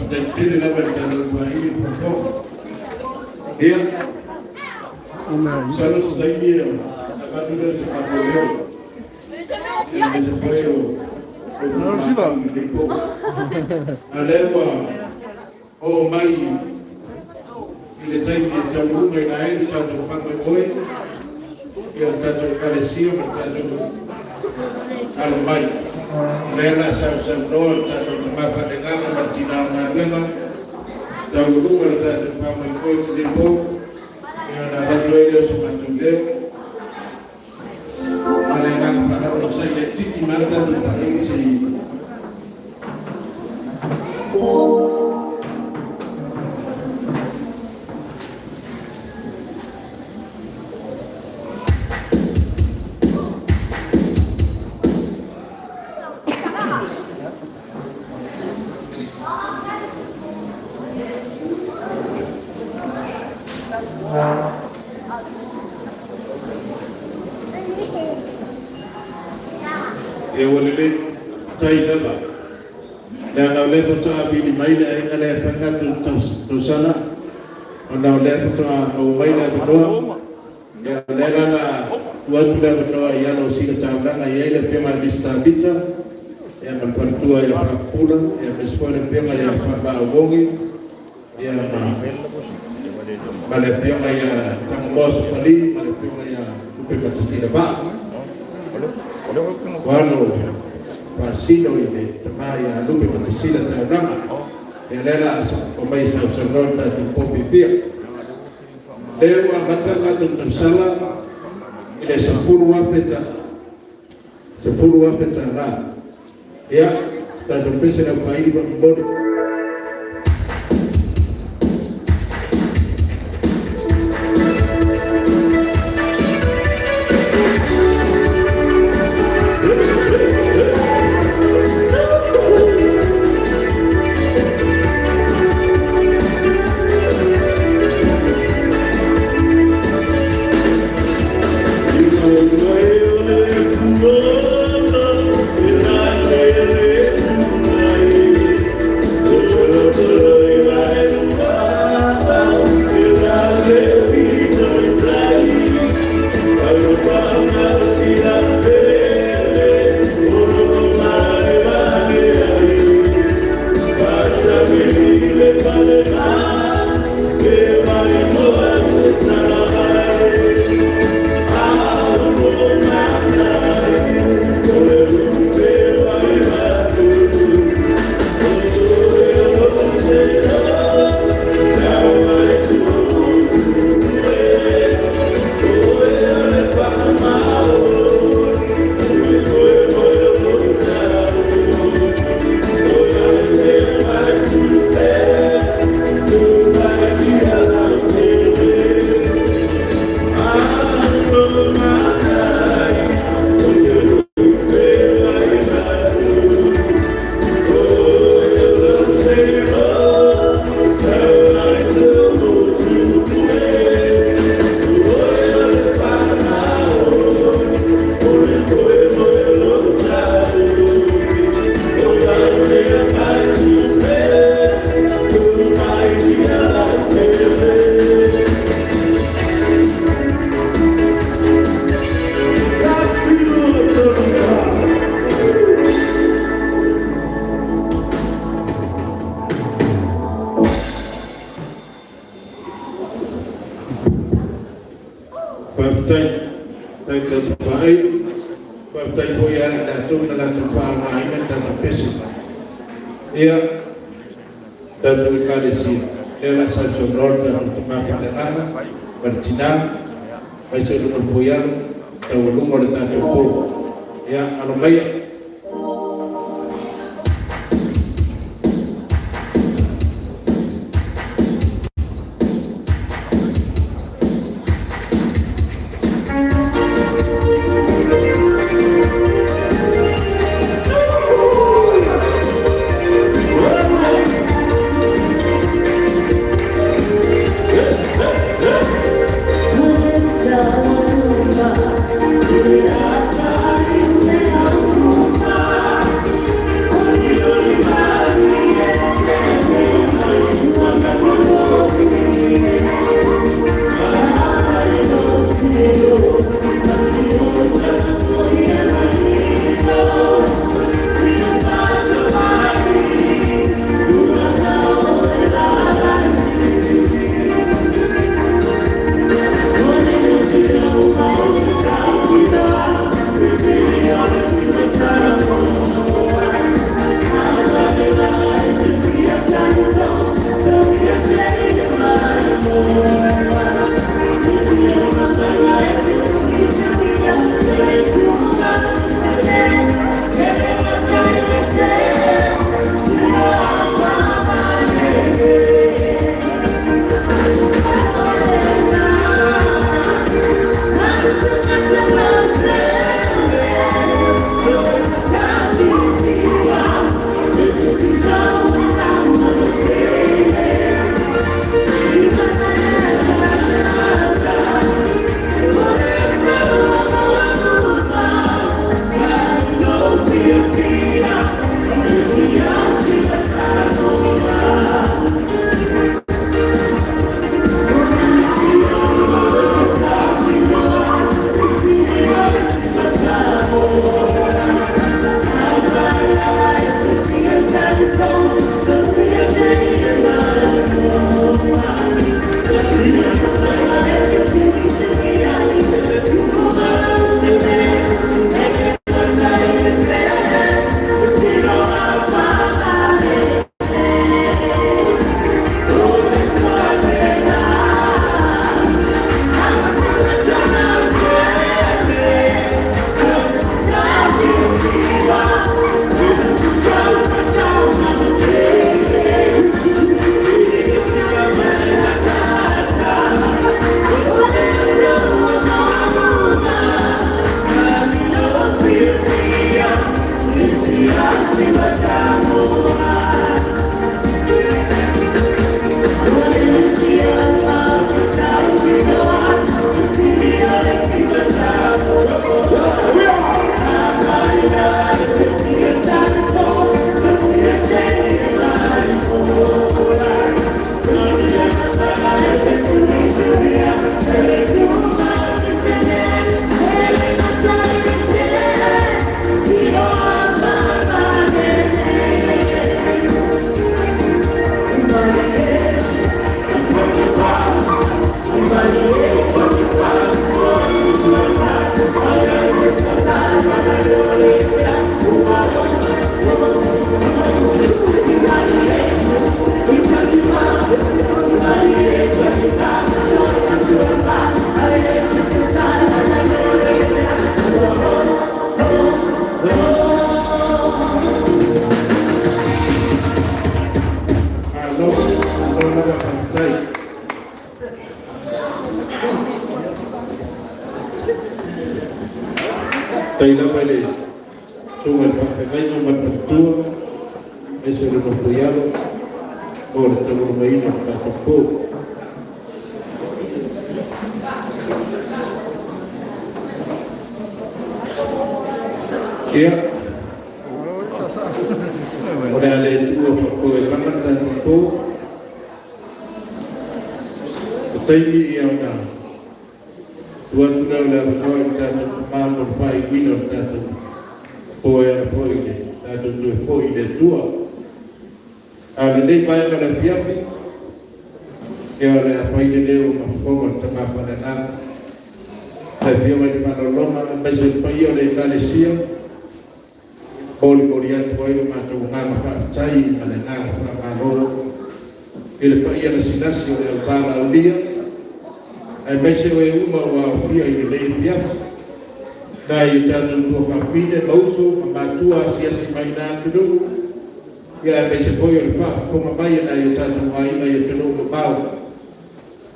Tentini na bertanah ini pokok. Dia selalu sedang dia. Akan sudah separuh dia. Yang separuh. Não, Siva. Alewa. Oh mai. Ile time dia jauh mai naik jauh pakai boy. Yang jauh kalisia jauh almai. Nela sam dor jauh mapa dengan bertinam dengan jauh luar jauh pakai boy lipo. Yang dapat dia semacam dia. Mereka pada orang saya titi mereka pakai saya. Ewalele cai daba. Dan oleh putra bini maida yang ada pengat tu sana. Dan oleh putra maida berdoa. Ya lela waktu dah berdoa ya lo sih kecabang ya le pema bista bita. Ya berpertua ya pulang ya bersekolah pema ya berbagi. Ya balik pema ya tangos pali balik pema ya lupa pasti dapat. Wano pasino ini temaya lupi patisila tayanama elela pemai sausanon tadi popi pia dewa batala tuntusala ile 10 wapeta la ya tadi pesa na faidi mbona Partai Boyan Datuk dalam tempat mainan dan pesi. Ia Datuk Kalisi adalah satu lord dalam tempat pandangan bercinang Masyarakat Boyan terulung oleh Datuk Ia alumni Yeah. Tay la vale, sube el pequeño mantentua, ese de los criados, por este burmeíno, Tatopó. Ya, ahora le tuvo por el mandan Tatopó, estoy y ahora. Tuan dah berdoa tentang mampu pai minum tentang poya poine tentang tu poine tua. Ada ni pai pada piapi, ya ada poine dia mampu tengah pada nak. Tapi orang di mana lama besok pai ada Malaysia, Korea poine macam mana pak cai pada nak mana. Bila pai ada sinasi oleh bala dia. Ai mese o uma wa fia i le fia dai tatu tua papine lauso matua sia si mai na tudo ya mese poi o pa como mai na i tatu ai mai tudo pau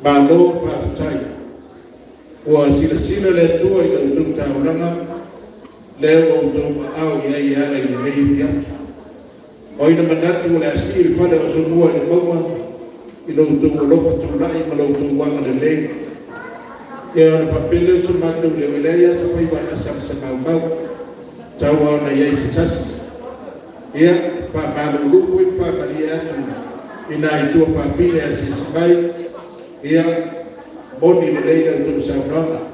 balo pa sai o sila le tua i no tu ta ulanga le o tu au ia ia le le fia oi na manatu le asir pa le so mua le mau i no tu lo tu lai ma lo tu wanga le ya papel su matu le wilaya sampai banyak sama-sama mau cawa na ya sisas ya pa malu ku pa maria ina itu papel ya sisbai ya boni le leida tu sauna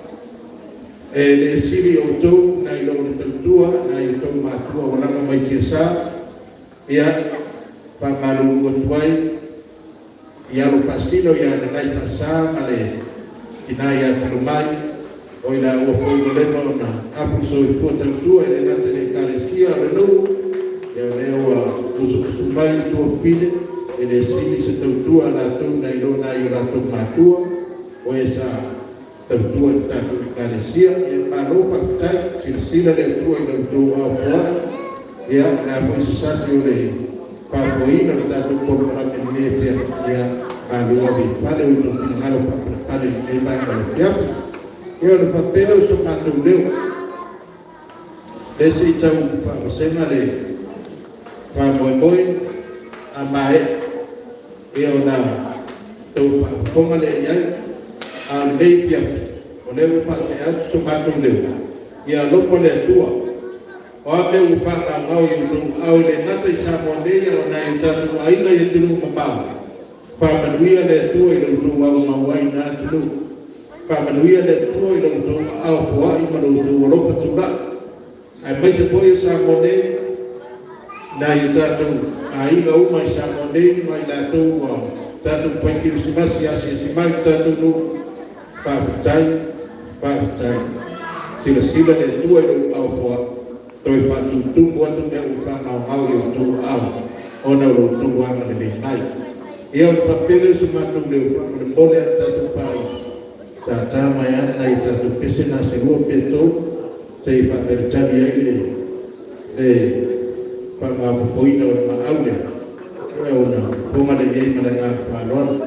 le siri auto na ilo tua na ito matua wala mai tiasa ya pa malu ku tuai ya lo pastino ya na nai pasa male inaya terumai oila upo ilemo na apu so iputa tua ele ngate le kalesia lenu ya lewa usumai tu pide ele sini setua la tu na ilo na ila tu matua oesa tua ta tu kalesia e maropa tai silsila le tua ilo tu apua ya na po sasi ole pa poina ta tu por la menete ya alua bi pale uto pinalo ada di mana dia ia ada papel so matu leu desi tau pa sena le pa boy amae ia na tu pa ponga le ia a le pia o le pa so matu leu ia lo pole tua ame upanga ngau yutu au le nata i Samoanei o na i tatu aina i tunu mabau. Whamanuia le tua i lautu au mawai nā tunu. Whamanuia le tua i lautu au pua i marutu o ropa tula. Ai mai se poi o Samoanei na i tatu aina uma i Samoanei mai la tu o tatu paiki usimasi asi mai tatu nu Paputai. Sila le tua i lautu au pua. Tôi phải tu tu quan tu đeo quan nào mau yêu tu ao, ông nào tu quan là để này. Yêu tập pele semua tu đeo quan boleh ta tu pai. Ta mai an này ta tu piscina seguro peto, saya pakai cari air le panga poino ma aude. Ona, ponga de gay mana palon.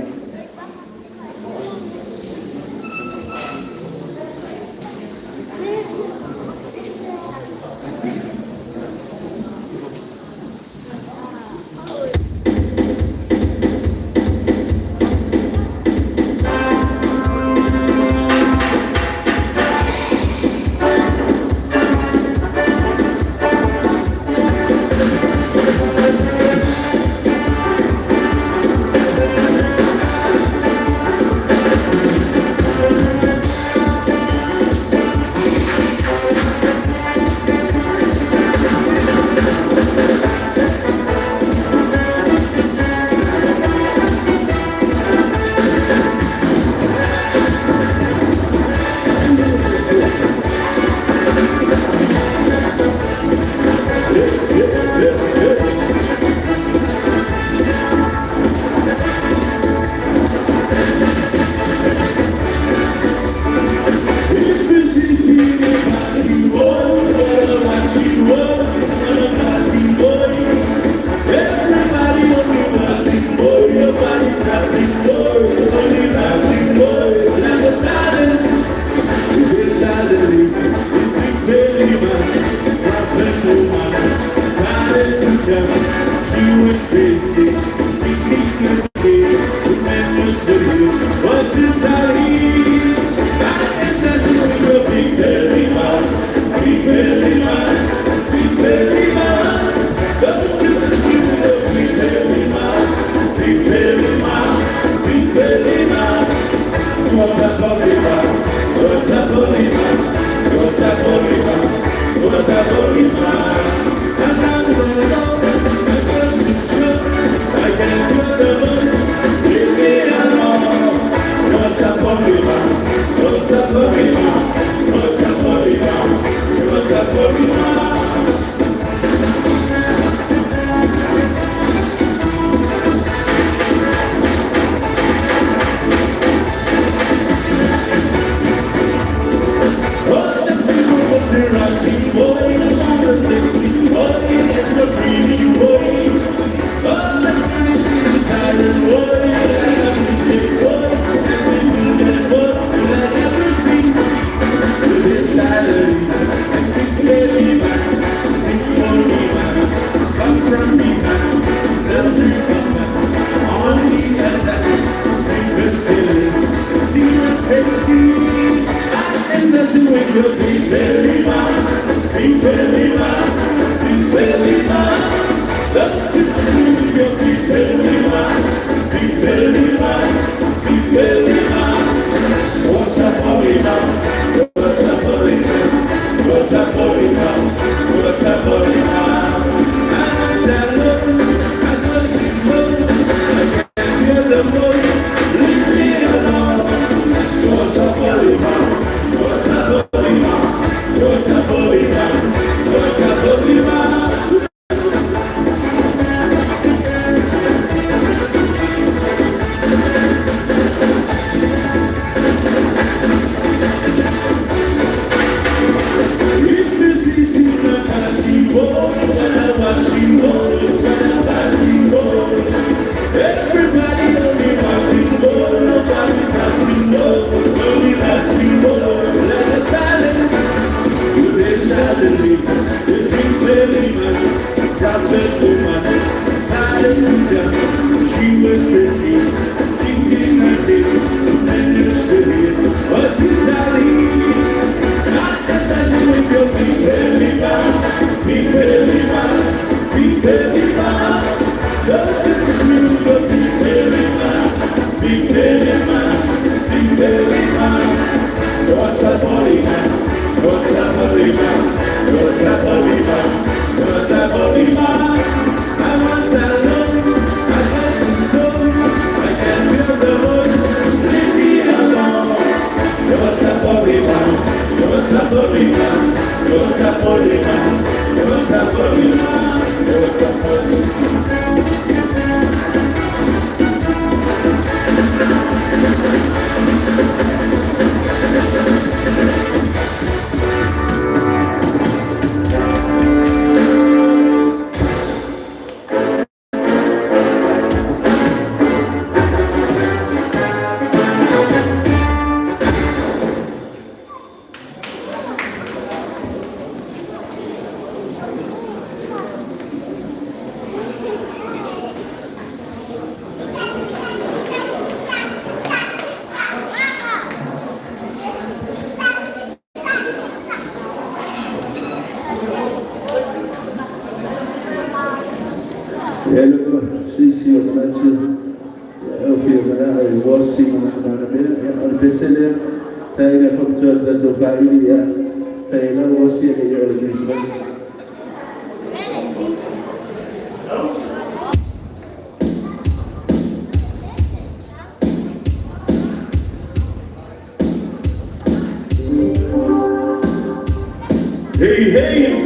Hey, hey!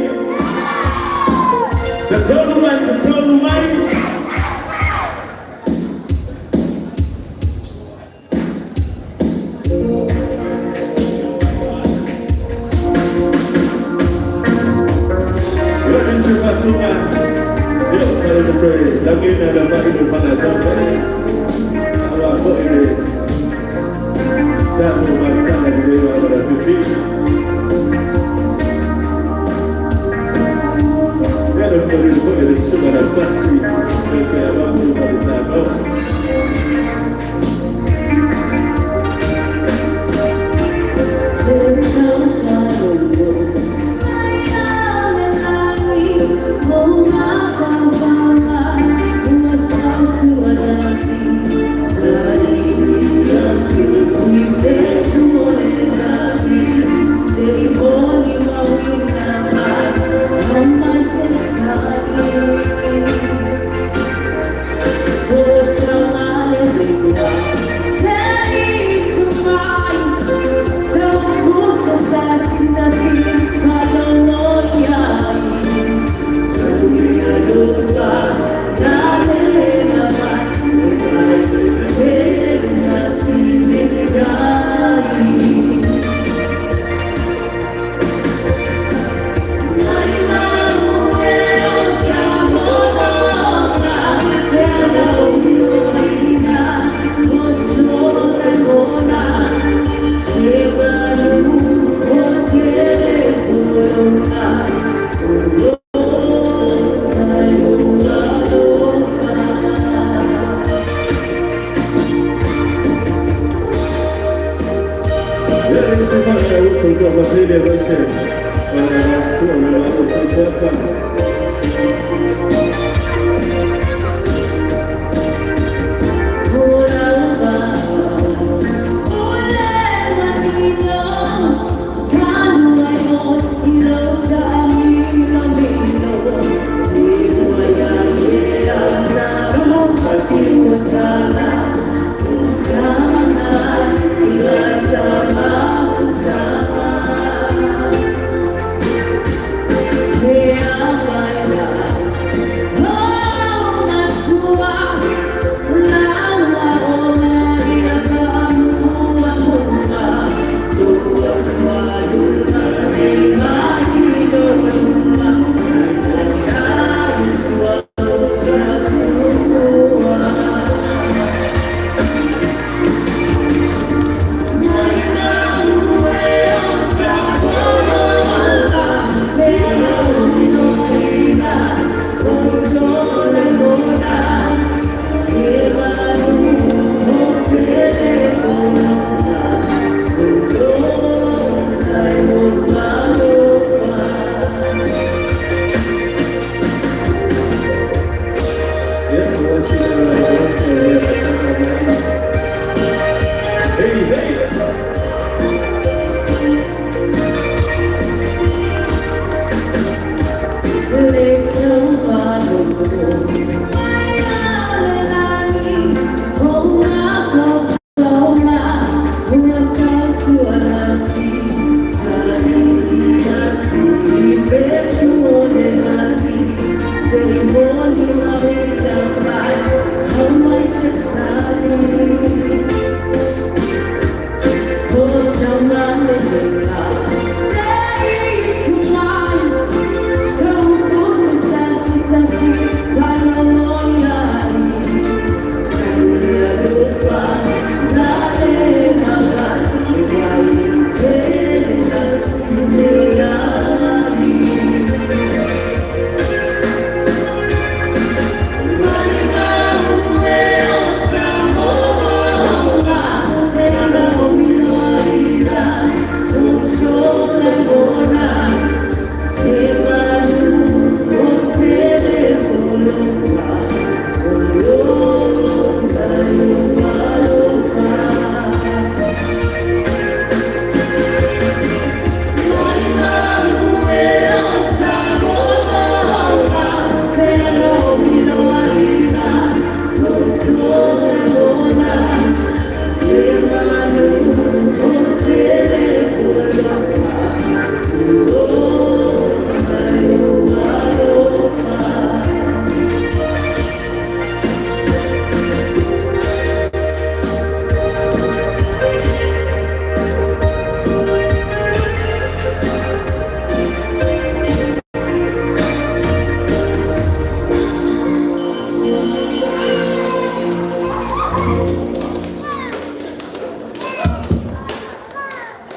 The total man. Lagi na dapat itu pada tahun awal kok ini tak berbakat lagi lewat pada suci. Kalau beri kok ini semua pasti saya mampu pada tahun. Yeah.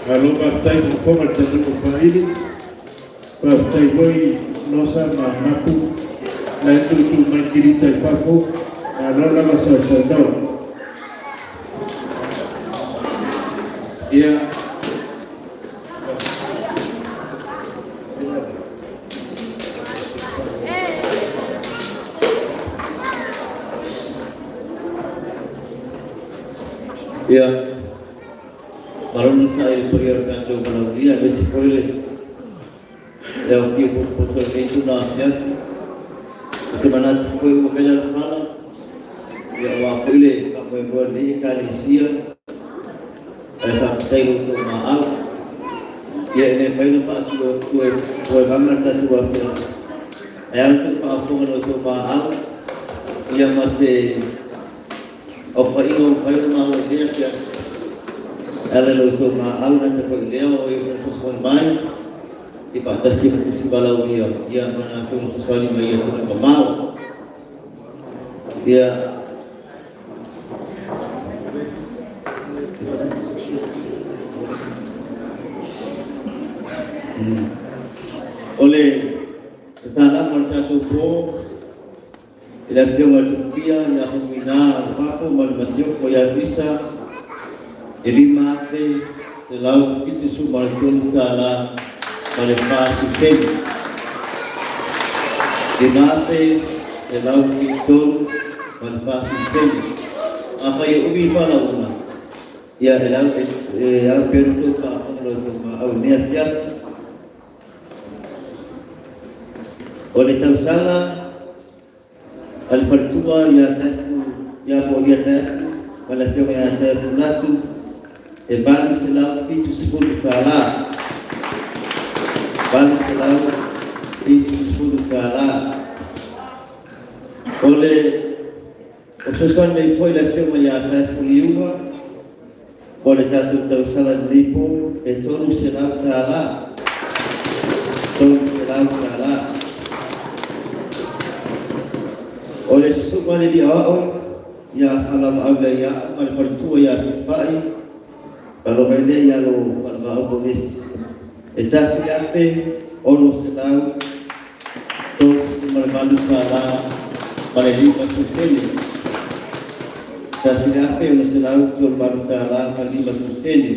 Kalau partai berformat dari ini, partai boy nosa mampu, lain itu mandiri terpaku, kalau lama sedang, ya. Ya, marunong sa iporiorgan sa Manawia, basically, ya fiyo po ito na siya. Ito manat po yung magandang fala. Ya wapili, kapoy mo ni Kalisia, ay tayo ito maaw. Ya ini kayo pa ito po bangan ta ito po. Ayan ito pa po ito maaw. Ya masih o paingo kayo mga dia siya ala lo to maaw na ta pagleo o yung suswan man ipatas si balaw niya ya mana to suswani may ito na pamaw ya oleh tetala marta tupo ila fiyo matupia ya kumina papo malmasyo ko ya bisa elima ate selau fitu su malkun tala malefasi fedi dinate selau fitu malefasi fedi apa ya ubi pala una ya elau ya perutu ka fanglo tuma au niat oleh tausala Al-Fartua ya tafu ya bo ya tafu wala fiyo ya tafu natu balu selau fitu sepuluh kala balu selau fitu sepuluh kala oleh khususan may foi la fiyo ya tafu liuwa oleh tatu tausalan lipo tonu selau kala tonu selau kala oleh semua di awal ya halam awla ya amal fartua ya sifai kalau mereka ya lo kalau bonis etas yafe ono sedang terus mermalu salah maledi masuseni etas yafe ono sedang terus mermalu salah maledi masuseni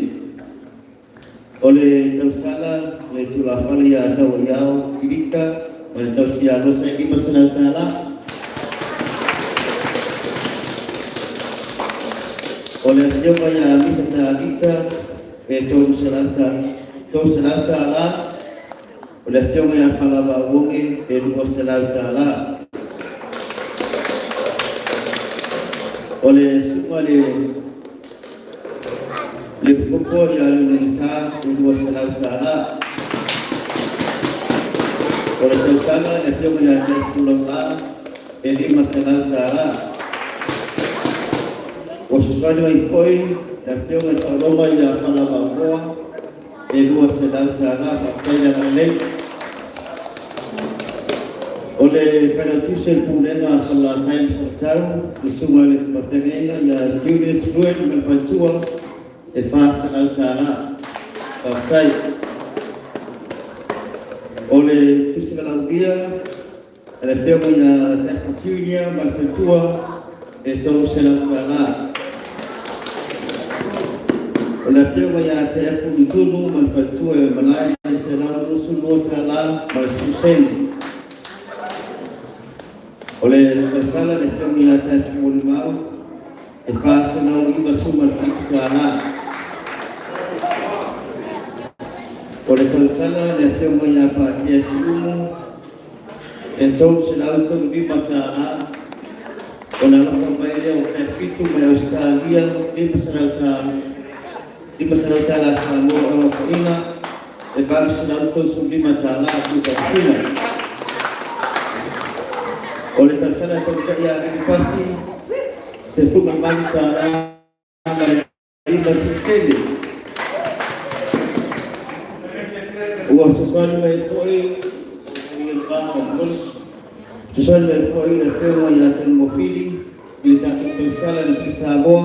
oleh tausala oleh tulafal ya atau ya kita oleh tausia lo saya di masalah salah oleh siapa yang bisa kita itu selata Allah oleh siapa yang halaba wonge itu selata Allah oleh semua le pokok yang insan itu selata Allah Oleh tausala na pio ya pulang la ini masalah kala. Sesuatu yang foi na pio na aroma ya kala bawa dua sedang kala pakai yang lain. Oleh kerana tusen punenga kala kain sertau semua le patenga ya Julius Ruel melpantua fasa kala pakai oleh tusen dia ada tema teknologinya melpantua itu sedang kala oleh tema ya telefon dulu melpantua malai sedang semua kala bersusen oleh masalah yang kami atas mulai fasa na iba sumar kala oleh masalah yang kami apa yesumu então selalu tu di mata ona la família o efeito da Austrália di masalah la Samoa Ina e baru selalu tu sumbi mata la di China. Oleh tersana terjadi yang pasti sesuatu mancara di masuk sini. Uang sesuatu yang foi yang bangun, sesuatu yang foi yang firma yang termofili kita tersalah di Sabah.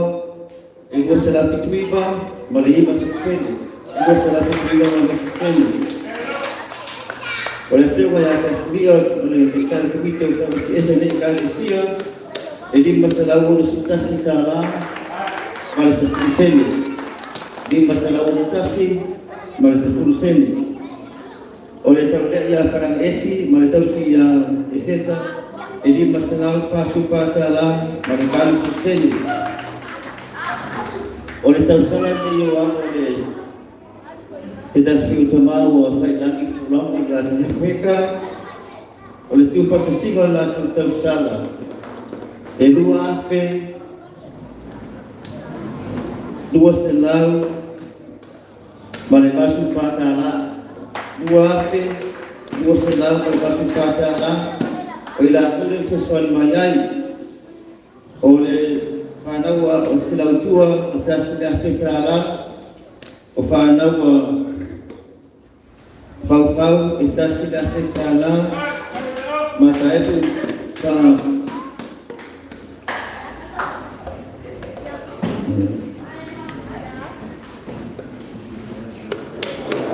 Ibu salah fitwiba malai masuk sini. Ibu salah fitwiba masuk sini. Oleh firma yang tersedia oleh ikan komite utama SNI Malaysia, jadi masalah urus secara Malaysia sendiri, di masalah urus Malaysia sendiri. Oleh terkait yang farang eti Malaysia eseta, jadi masalah pasupatala Malaysia sendiri. Oleh tersalah dia oleh tidak utama wafai lagi pulang di mereka oleh tu pastikan lah tu salah dua afe dua selalu malaikat fatala dua afe dua selalu malaikat fatala bila tu sesuatu mayai oleh panawa selalu tua atas fatala panawa Fau kita sudah kala masa itu sama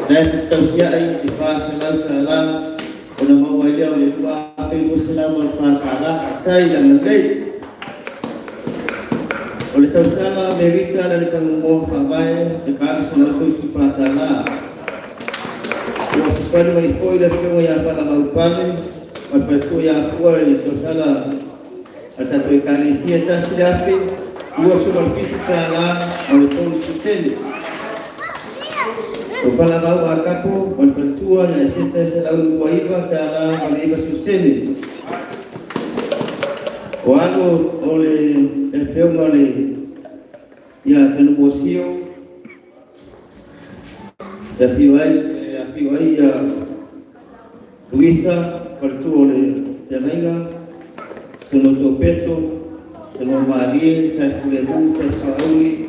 dan tersiai di fasa kala una mau dia oleh dua apel muslim al-fatala tai dan lei oleh tausala merita dan kamu fabai di bab salatu fatala sesuatu yang foi dan semua yang salah maupan membantu yang kuat itu salah atau kali ini atas siapa dua sumber fisikala atau susen ufala bau akapu membantu yang sente selalu waiba dalam waiba susen walau oleh film oleh ya televisi Fiwaya Luisa Pertuole Janaiga Tunoto Peto Tunomali Tafulemu Tafauli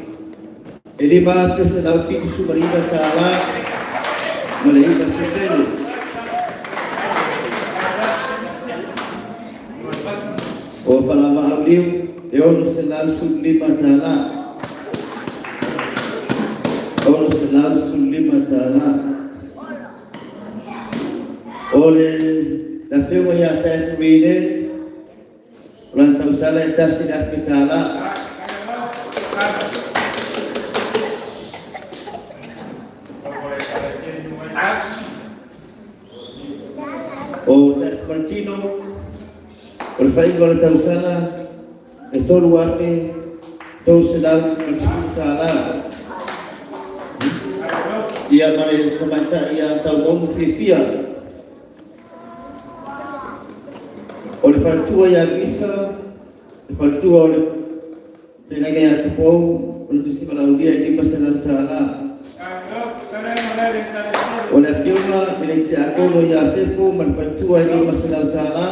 Eliba Keselau Fiti Sumarina Ta'ala Malaika Suseni O Falama Auliu Eonu Selau Sublima Ta'ala Eonu Selau Sublima Ta'ala oleh daftar yang saya beri orang tahu salah atas tidak kita lah oh das Martino berfaing kalau tahu salah itu luar ni tahu salah kita lah ia mari teman-teman ia tahu fifia oleh faltua yang bisa faltua oleh tenaga yang cukup untuk si malau dia di masalah Ta'ala O le fiona ele te akolo ia sefo malfatua i masalau ta'ala.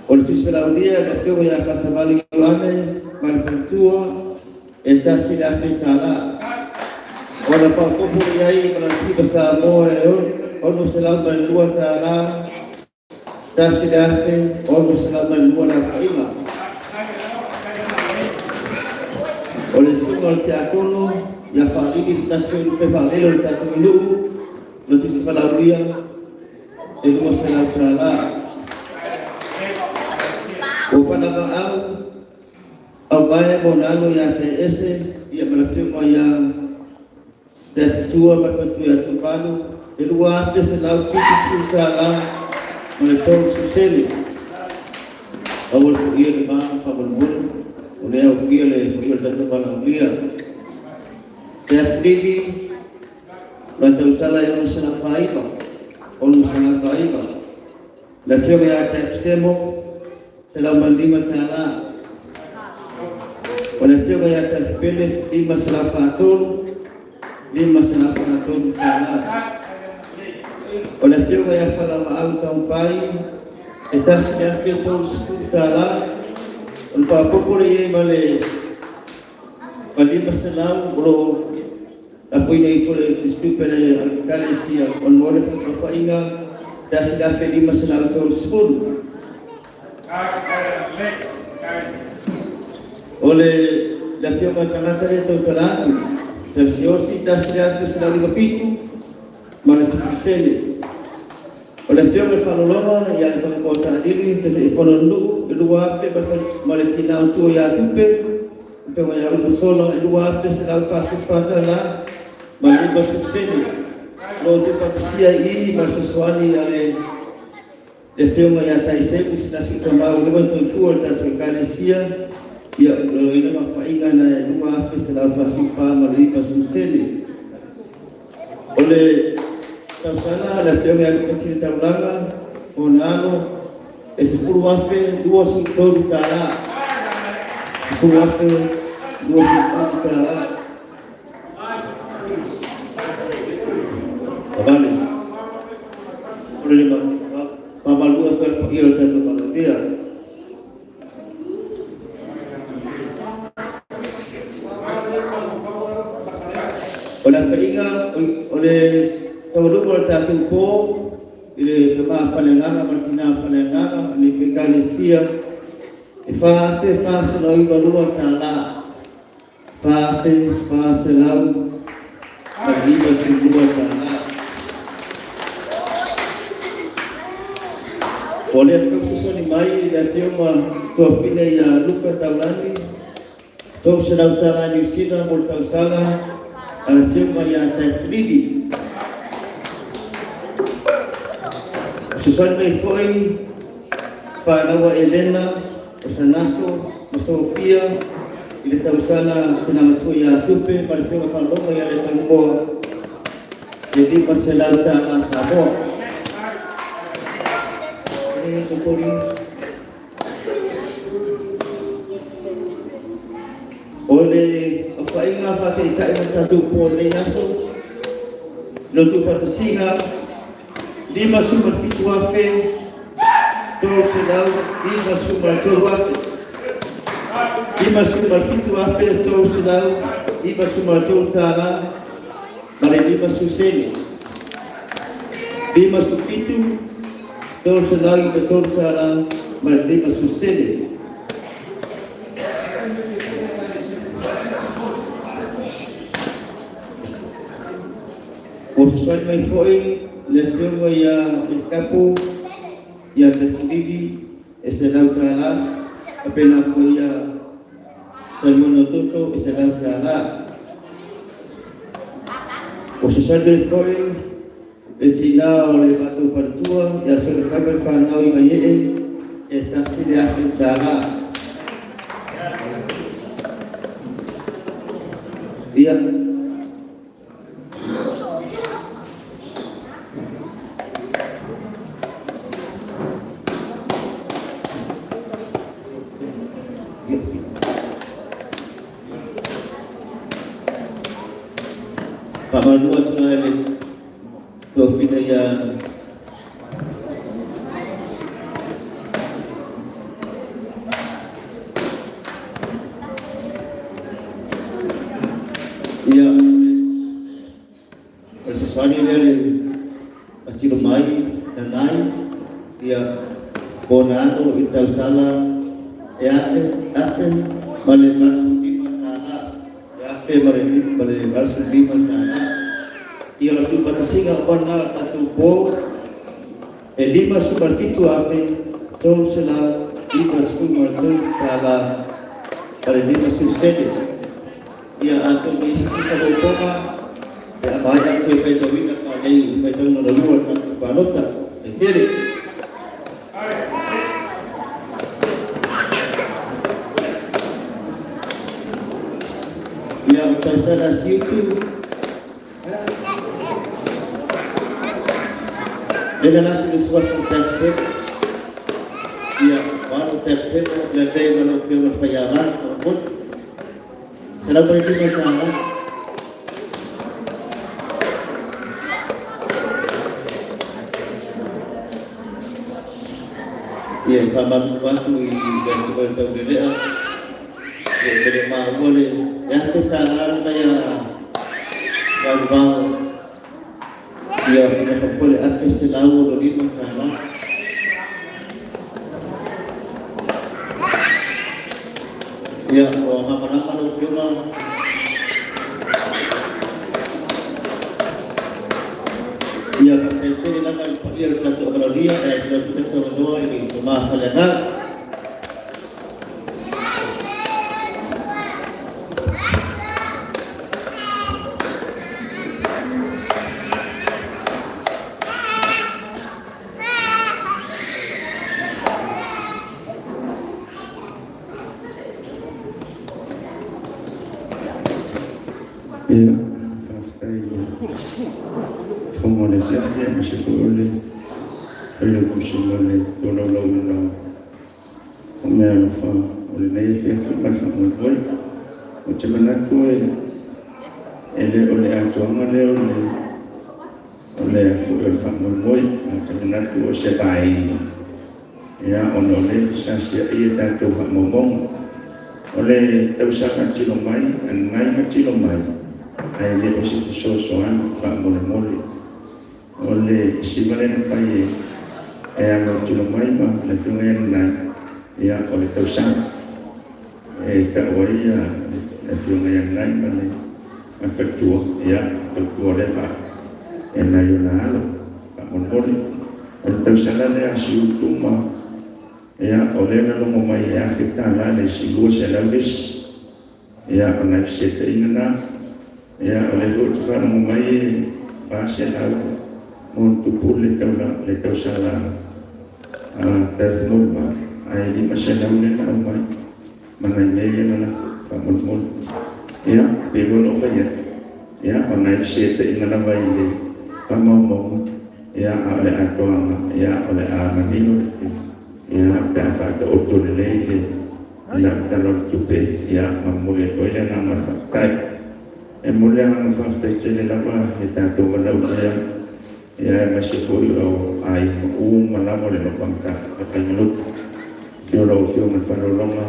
O le tuspelaudia le fiona ia kasavali ane malfatua e tasi le afe ta'ala. O le whaukopo iai manantiba sa moa e ono selau malua ta'ala. Tasi le afe ono selau malua la whainga. O le sunga te akolo ia whaariki stasio pe whaarelo le tatu ilu no te sipalauria e lua selau ta'ala. O whanama au bae mo nalo ia te ese ia malawhiuma ia te fitua mawhatu ia tupanu e lua afe selau fiti su ta'ala mo le tau susele. Au le ia ni maa whamalumunu o lea o fia le ia tatu palauria. Te aflili la tausala e ono sana whaiva. La whionga ia te afsemo se lau malima ta'ala. O la whionga ia te afpele lima se lau whātonu ta'ala. O la whionga ia whalawa au tau whai e tasi ne afke tau siku ta'ala. O le whapopore ie ma le malima se lau uro Apoy na ito le distupe le kalesia on mole pa fainga dasi da fe lima sa auto school. Ole la fioma kanata le to kalatu. Tersiosi dasi da fe sa lima pitu mala sifisele. Ole fioma fanoloma ya le to kota dili te se fonolu e lua fe ba male tina auto ya tupe. Pe wa ya uno solo e lua fe sa la fasu fatala. Maliba suseni lo te patisia I marsuani ale e fioma ya taisemu sinasi kama ulewa tuwa tatu kalesia ya lo ina mafainga na luma afe sela fasipa maliba suseni ole tausana la fioma ya kupatiri taulanga onano e sifuru afe dua suntoru ta'ala sifuru afe dua suntoru ta'ala. Vale. Problema. Pamalua tu el pakir el teto paladia. Ola fainga ole tawru el teto po ile kama falenganga martina falenganga ni pegalesia e fa se no iba lua ta'ala. Fa se lau Arriba sin lua ta'ala. Oleh profesor ni mai la fioma tua fine ya luka taulani to sedau ta'ala ni sina mul tausala ala fioma ya taflidi susan mai foi fa nawa Elena Osanato Sofia ile tausala tinamatu ya tupe mal fioma fa longa ya le tango jadi paselau ta'ala sabo Oleh apa ingat pakai cak yang satu boleh naso, lalu pada singa lima sumber fituafe, tol sedau lima sumber tolwafe, lima sumber fituafe tol sedau lima sumber tol ta'ala, balik lima suseni, lima supitu tol sedau betul ta'ala, balik lima suseni. Sesuai mai foi le fioma ya el capo ya tefili estelau ta'ala apena foi ya termono toto estelau ta'ala sesuai mai foi le tina o le batu partua ya se le cabe fanau i mai esta sile afi ta'ala ya pamanua tuna ele tua fina ia ia sesuatu ele aciro mai dan nai ia bonado ital sala ate male masuk di mana ate male masuk di mana ia tu batasinga bona atubo lima superficie ate tol sela lima superficie kala pada lima susede ia atau di sisi kabopoma ya banyak tu petawin atau ai petawin na luar kan panota entende ia terserah situ dan nanti suatu tafsir ia baru tafsir lebih menukil perjalanan ataupun selama ini masalah ia faman waktu ini dan bertaulidah ia terima boleh yang kecarahan saya bau ia punya boleh atas selalu dari masalah ia nama-nama cuma ia kecil nama ia kata dia sudah kita semua ini cuma saja ia faftai fongo le fiafia ma se fuole ele kusimole tono lo no o me no fa o le nei fiafia ma fa mo voi o te mana tue ele o le atonga le o le fu e fa mo voi o te mana tu o se bai ia ono le sa sia ia ta to fa mo mo o le tau sa ka tino mai an mai ma tino mai ai le o se so an fa mo le o le si vale no fai e ano tino mai ma le funga na ia o le tau sa e ka o ia le funga na ma le ma fa tua ia o le fa e na yo na alo fa mo o le tau sa le a si utuma ia o le na mo mai e afeta la le si lo se la vis ia ona se te ina ia o le fu fa mo mai fa se la mo tu pule le tau sala ta mo ma ai di ma se la le na mai mana ne na fa mo ia pe vo no fa ia ona se te ina na mai le fa mo ia a le atoanga ia o le a manino ia pa fa to to le la talor tupe ia mamule to ile na ma fa tai e mule ang fa tai tele la ba e ta to la ia ma se foi o ai ma la mole no fa ta ka minut fio ma fa lo longa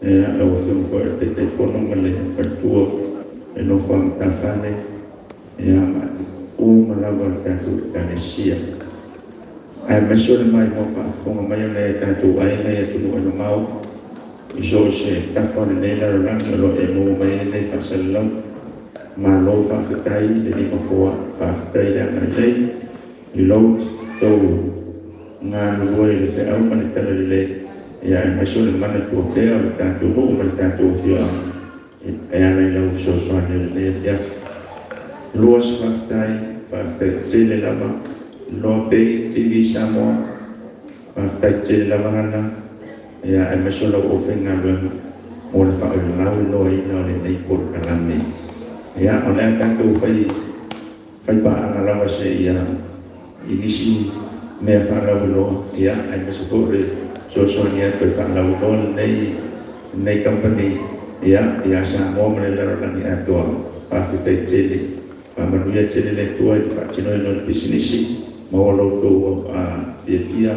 ia lo fio fo te telefono ma le fa tuo e no fa ta fa ne ia ma ma la ba ta to ta ne sia ai ma so mai mo fa fo ma ia le ta to ai na ia tu no mau iso se ta fa ne la lo e mo mai ne fa sallam ma lo fa tai le ni mo fo fa tai da na le i lo to nga lo le fe au ma ta le ya ma so le mana tu te o ta tu mo ma ta tu fia e ana le so so ne ya lo fa tai le la ma lo pe ti vi samo fa tai le la ma na ya ma so lo o fe nga lo mo le fa la lo i no le nei por kana ni ya ona kan tu fai ba ala wa se ya inisi me fa la lo ya ai me so so nia pe fa la lo nei company ya sa mo me la ni ato pa fi te tele Pamanuia tele le tua i whaatino i non pisinisi, maolo tō fia,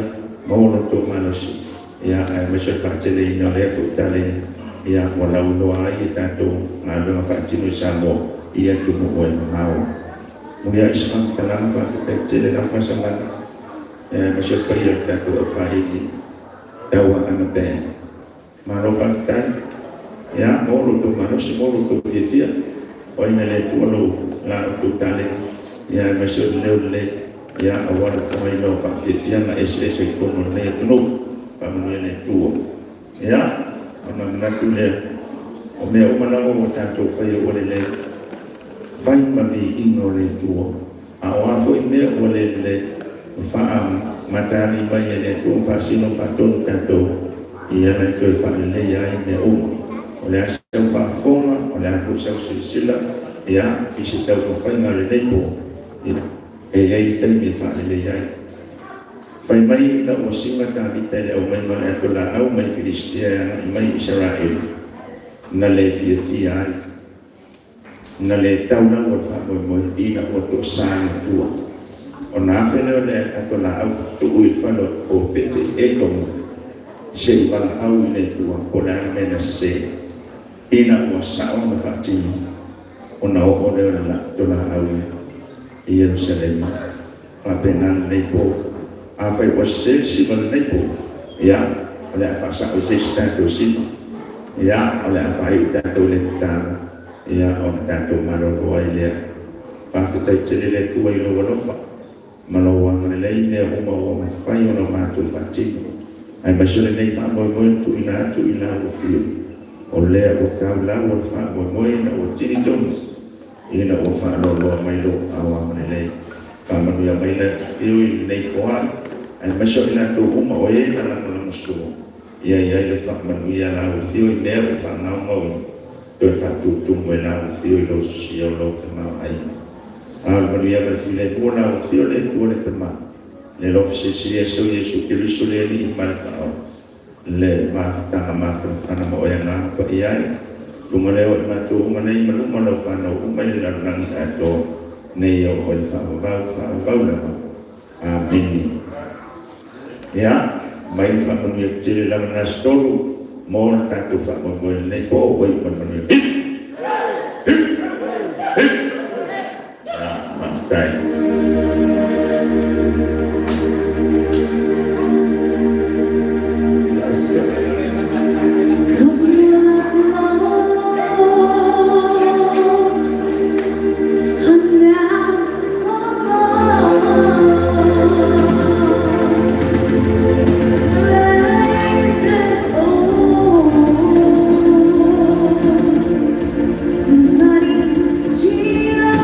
maolo tō manosi. Ia ai mesa whaatele i nā rea whautale, ia walau noa ai e tātou ngā runga whaatino i Samoa, ia tumu oe mamao. Muia i sa whatalanga whaatele tele na whasamana, mesa pai o tātou a whaini, taua ana bēn. Mano whaatale, ia maolo tō manosi, maolo tō fia, o ina le tualo la tu tale ya mesio le ya awara foi no fa fiana ese kono le tuno pa le tuo ya ona ngatu le o me o mana o tanto fai o le fai ma vi ino le tuo a wa foi me o le fa matani ba le tuo fa sino fa ton tanto ya le to fa le ya me o le asa fa foma o le afu sa sila ya isi tau ko fai ngare leipo e ai tai me fa le ai fai mai na o singa ta vita le o mai mana to la au mai filistia mai Israel na le fia na le tau na o fa mo ina o to sang tua o na fe le to la au tu i fa no o pete e to se va la au le tua o la mena se ina o sa o na fa tini ona o le la tola au i Jerusalem fa penan nei po a fai o se si va nei po ya ole a fa sa o se stato si ya ole a fai da to le ta ya o da to maro o ile fa fita tele le tu i lo lo fa malo wa le ne o ma o fai o ma to fa ti ai ma sole nei fa mo tu ina o fio o le o ta la o fa mo ina o ti ni ina o whanau loa mai lo awa mane lei. Whamanu ia mai le iwi nei foa, ai maso ina tō uma o e na langa langa sua. Ia le whamanu ia la o whio i nea o whanau mau, tō e whatutumu e la o whio i lo sia o lo te mau ai. Manu ia mai while bua la o whio le tua le te mau. Le lofi se siria sau Yesu Kiristo le ni i mai whanau. Le mawhitanga mawhana mo e ngā pa i ai. Lunga leo i mātou unga nei maluma lau whanau umai le narangi ato nei au o le whaavau lama. Ameni. Ia, mai le whamanu ia tele lama nā stolu mō na tātou whamanu nei po o wai whamanu ia. Ia, mawhitai. Somebody cheer up.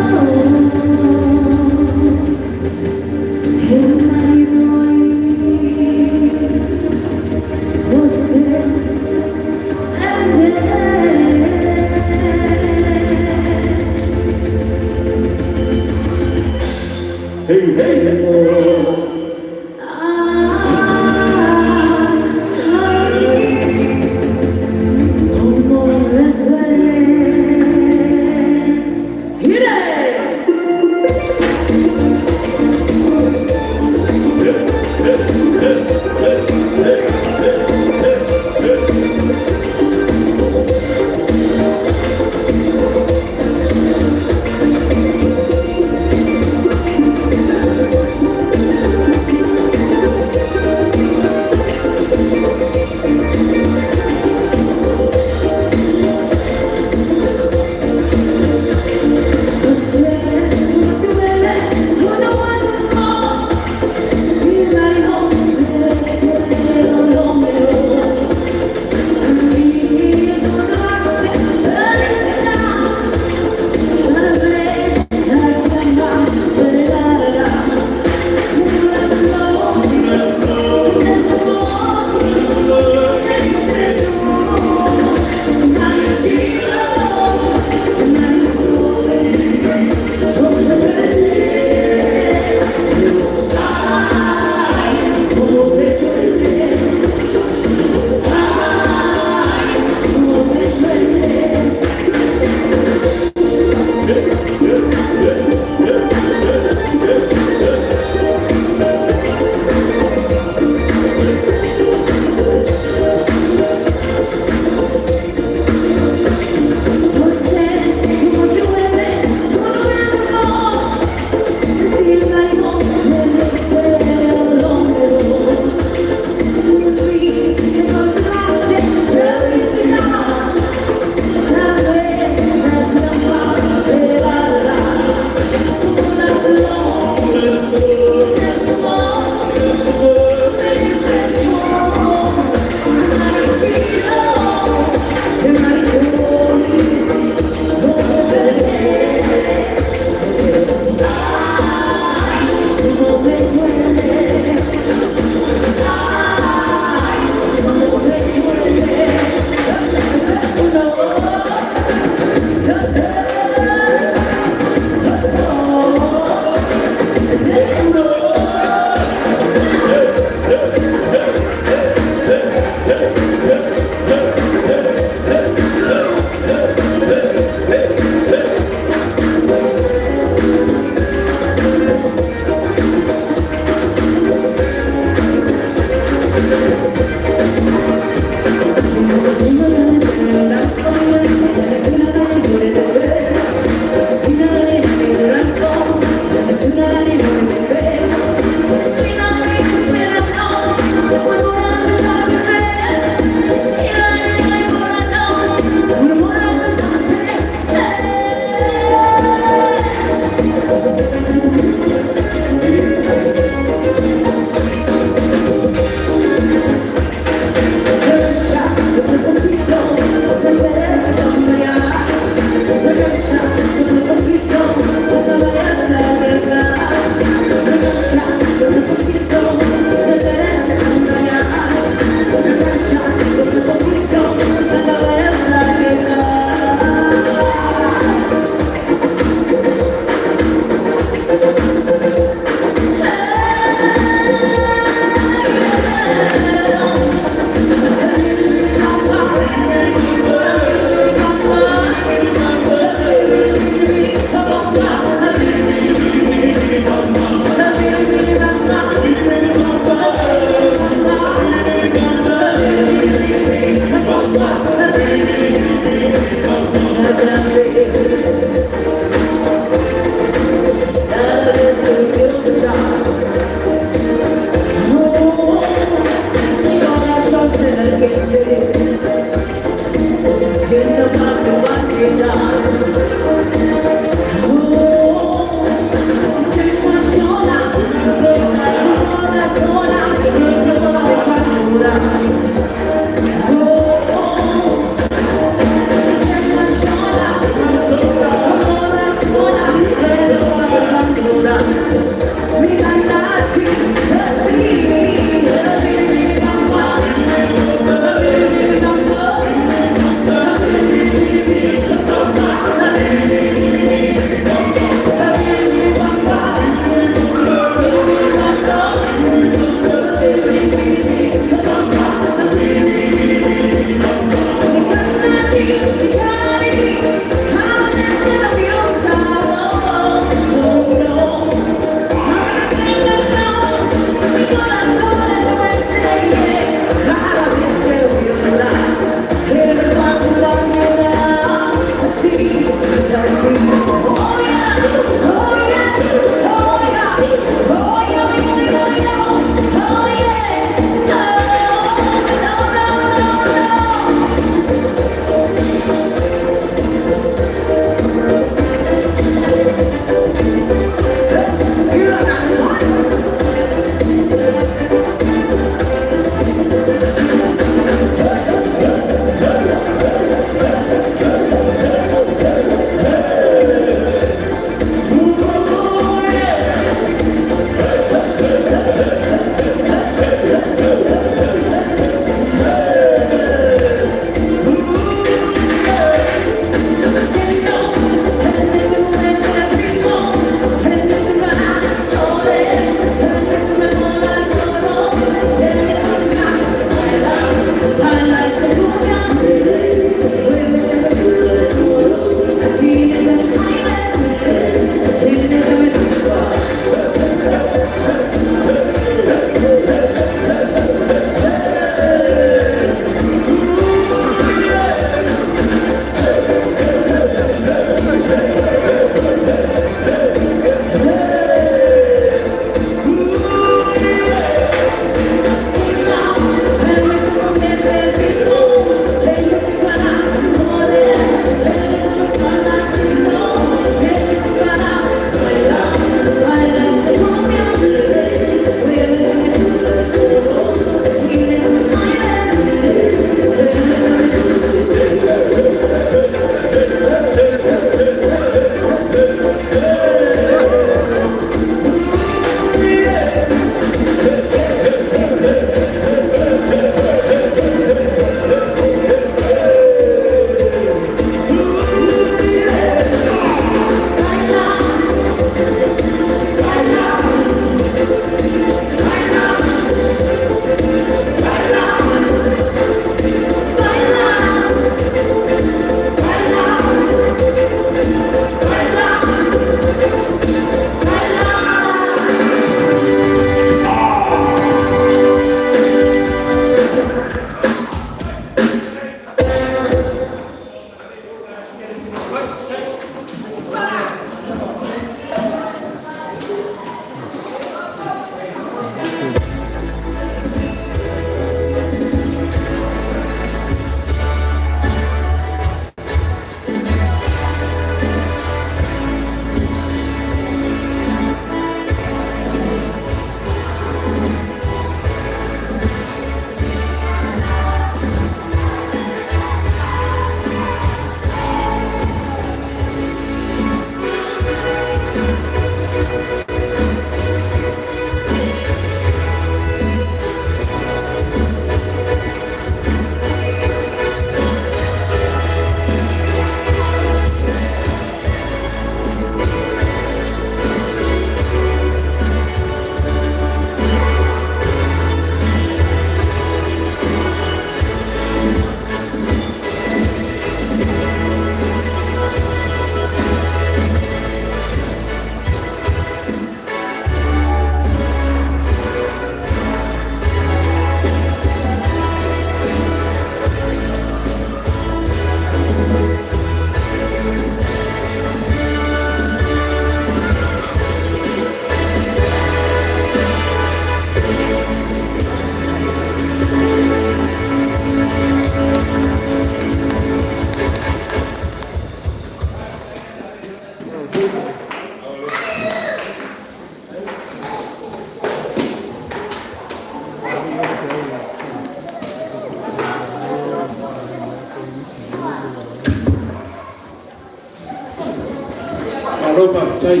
Aloha tai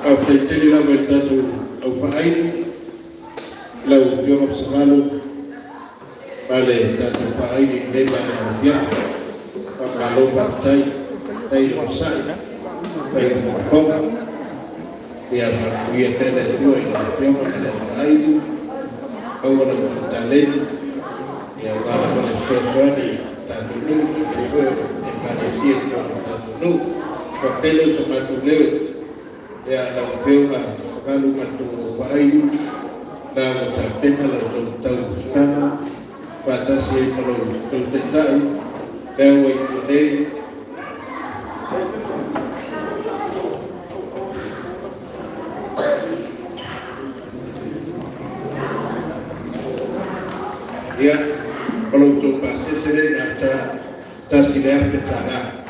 au taitele la mai tatu au paaini lau pionga pasamalu vale tatu paaini nei vale mafia aloha tai tai o sai tai o konga ia ia tele tua i pionga tele paaini au wana taleni ia wala wana sotuani tatu nu e paresia tatu nu Papel tomatuleu ya la peona kalu matu pai na matapena la tau kana patasi kalau tutai ewe ide ya kalau tu pasti sere nata tasilef ketara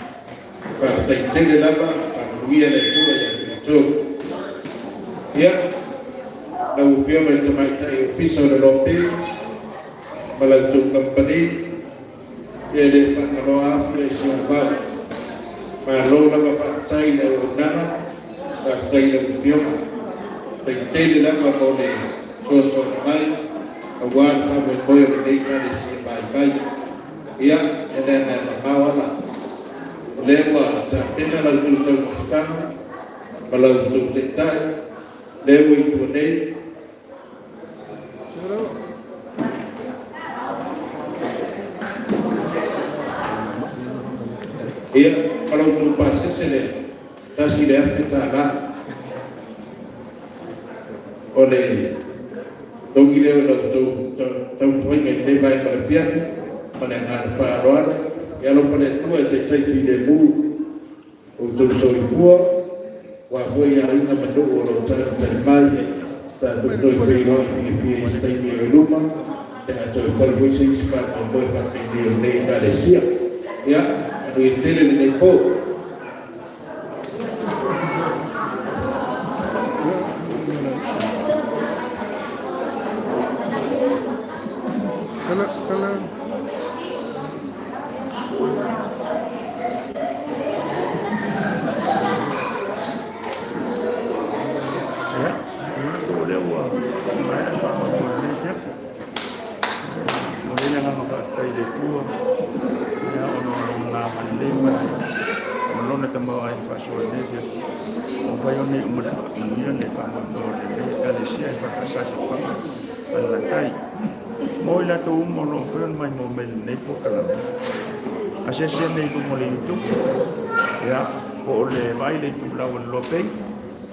Partai tele lama panuia le tua ya tu ya la upia me tamai tai piso de lope para tu company ya de panalo afle siapa malo la partai le nana partai le upia partai tele lama kone so mai awal sama boy de kana si bai ya dan mawala lewa tapena la tu tama kalau tu tetai lewa itu nei ia kalau tu pasal sele tasih dah kita lah oleh Togi lewa tu foi ngai vai para pian pada ngar paruan ya lo pada tua te tai de mu untuk soifua wa foi ya ina mando lo ta mai ta tu toi pe no pi stai mi luma te ato por voi se para moi pa te ne parecia ya do tele ne po Kalau Moila tu mono friend mai mo mel nei po kala. Asese nei tu mo le YouTube. Ya, o le vai le tu la lo pe.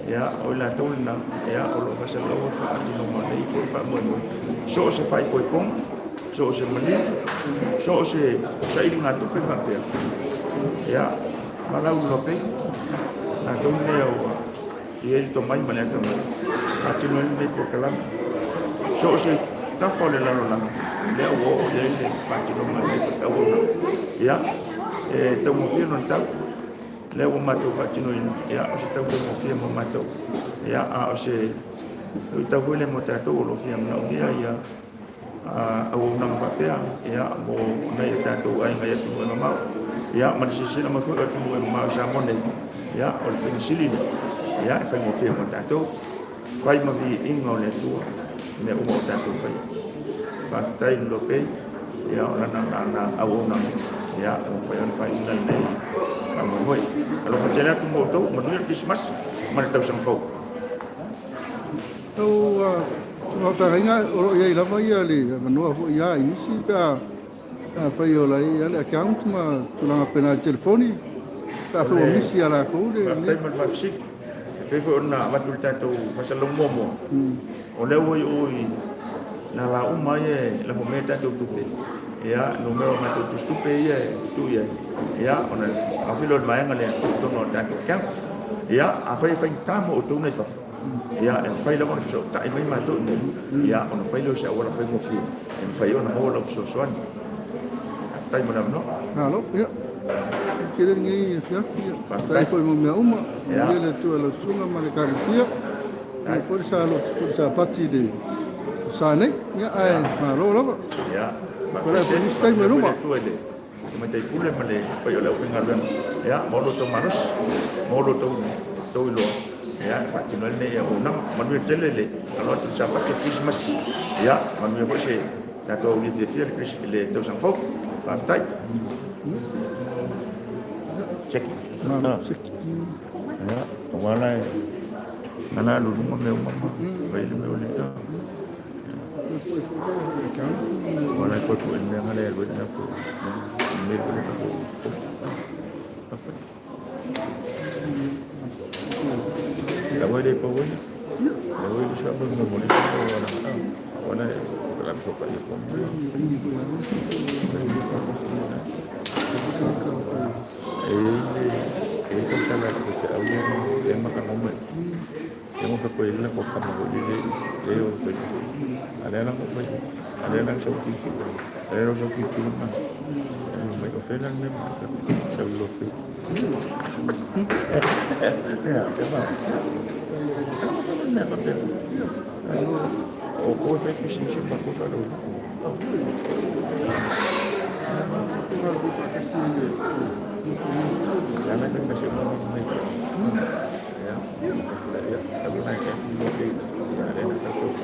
Ya, o la tu na ya o lo fasa lo fa ati no mo nei fo fa mo. So se fai poi pom. So se mani. So se sai na tu pe fa pe. Ya, mala lo pe. Na tu ne o ye to mai mala tu. Ati no nei po kala. So se ta fole la la le wo le fatti no mai ta wo ya ta mo fio non ta le wo ma to fatti no ya o ta wo mo fio mo ma to ya o se ta vole mo ta to lo fio no dia ya a wo na fa pe ya mo na ta to ai ngai tu no ma ya ma se se na mo fio tu mo ma sa mo ne ya o fin sili ya fa mo fio mo ta to fai ma vi ingole tu me umo tanto fai fastai lope ya ona na awona ya fai na kamu boy kalau perjalanan tu moto menuju Christmas mana tahu sampai tu semua taringa orang yang lama ya le menua fu ya ini sih pa fai olai ya le account ma tulang pena telefoni ta fu misi ala ko de fastai man fasik Pevo na matul tato pasal momo. Ole oi na la uma ye la momenta do tupe. Ya numero matul tupe ye tu ye. Ya ona afilo mai ngale to no tato kan. Ya afai fai tamo to nei fa. Ya en fai la mo so ta mai matul ne. Ya ona fai lo se ora fai mo fi. En fai ona mo lo so so an. Aftai mo no. Halo, ya. Kira ngi fiafia. Sai foi mo mea uma. Ele tu ela sunga male karesia. Ai foi sa pati de sa nei ya ai ma ro lo Ya. Kalau polis time mai rumah. Tu ele. Cuma tai pule male pa yo le finga ben. Ya, mo lo to manos. Mo lo to ilo. Ya, fatinol ne ya unam manu telele. Kalau tu sa pakai Christmas. Ya, manu ko se. Ta to ni de fier Chris le 200 fok. Pa tai. Cek. ma Ya, wala. Mana lu mo me mama. Vai le me ole ta. Wala ko tu en nga le wet na ko. Mir ko le ko. La voy de power. La voy de shop no mo le ko wala. Wala la ko pa ko. Ko sala ko se audio le makan mo. Yang saya pilih lah kok kamu boleh dia ada yang aku pilih, ada yang saya pilih, ada yang saya pilih mana, mereka pilih yang mana, saya pilih. Ya, coba. Nak apa? Aku saya pilih sih, aku kalau. Jangan saya kasih orang mereka. Ya, aku naik ke sini, ada yang takut.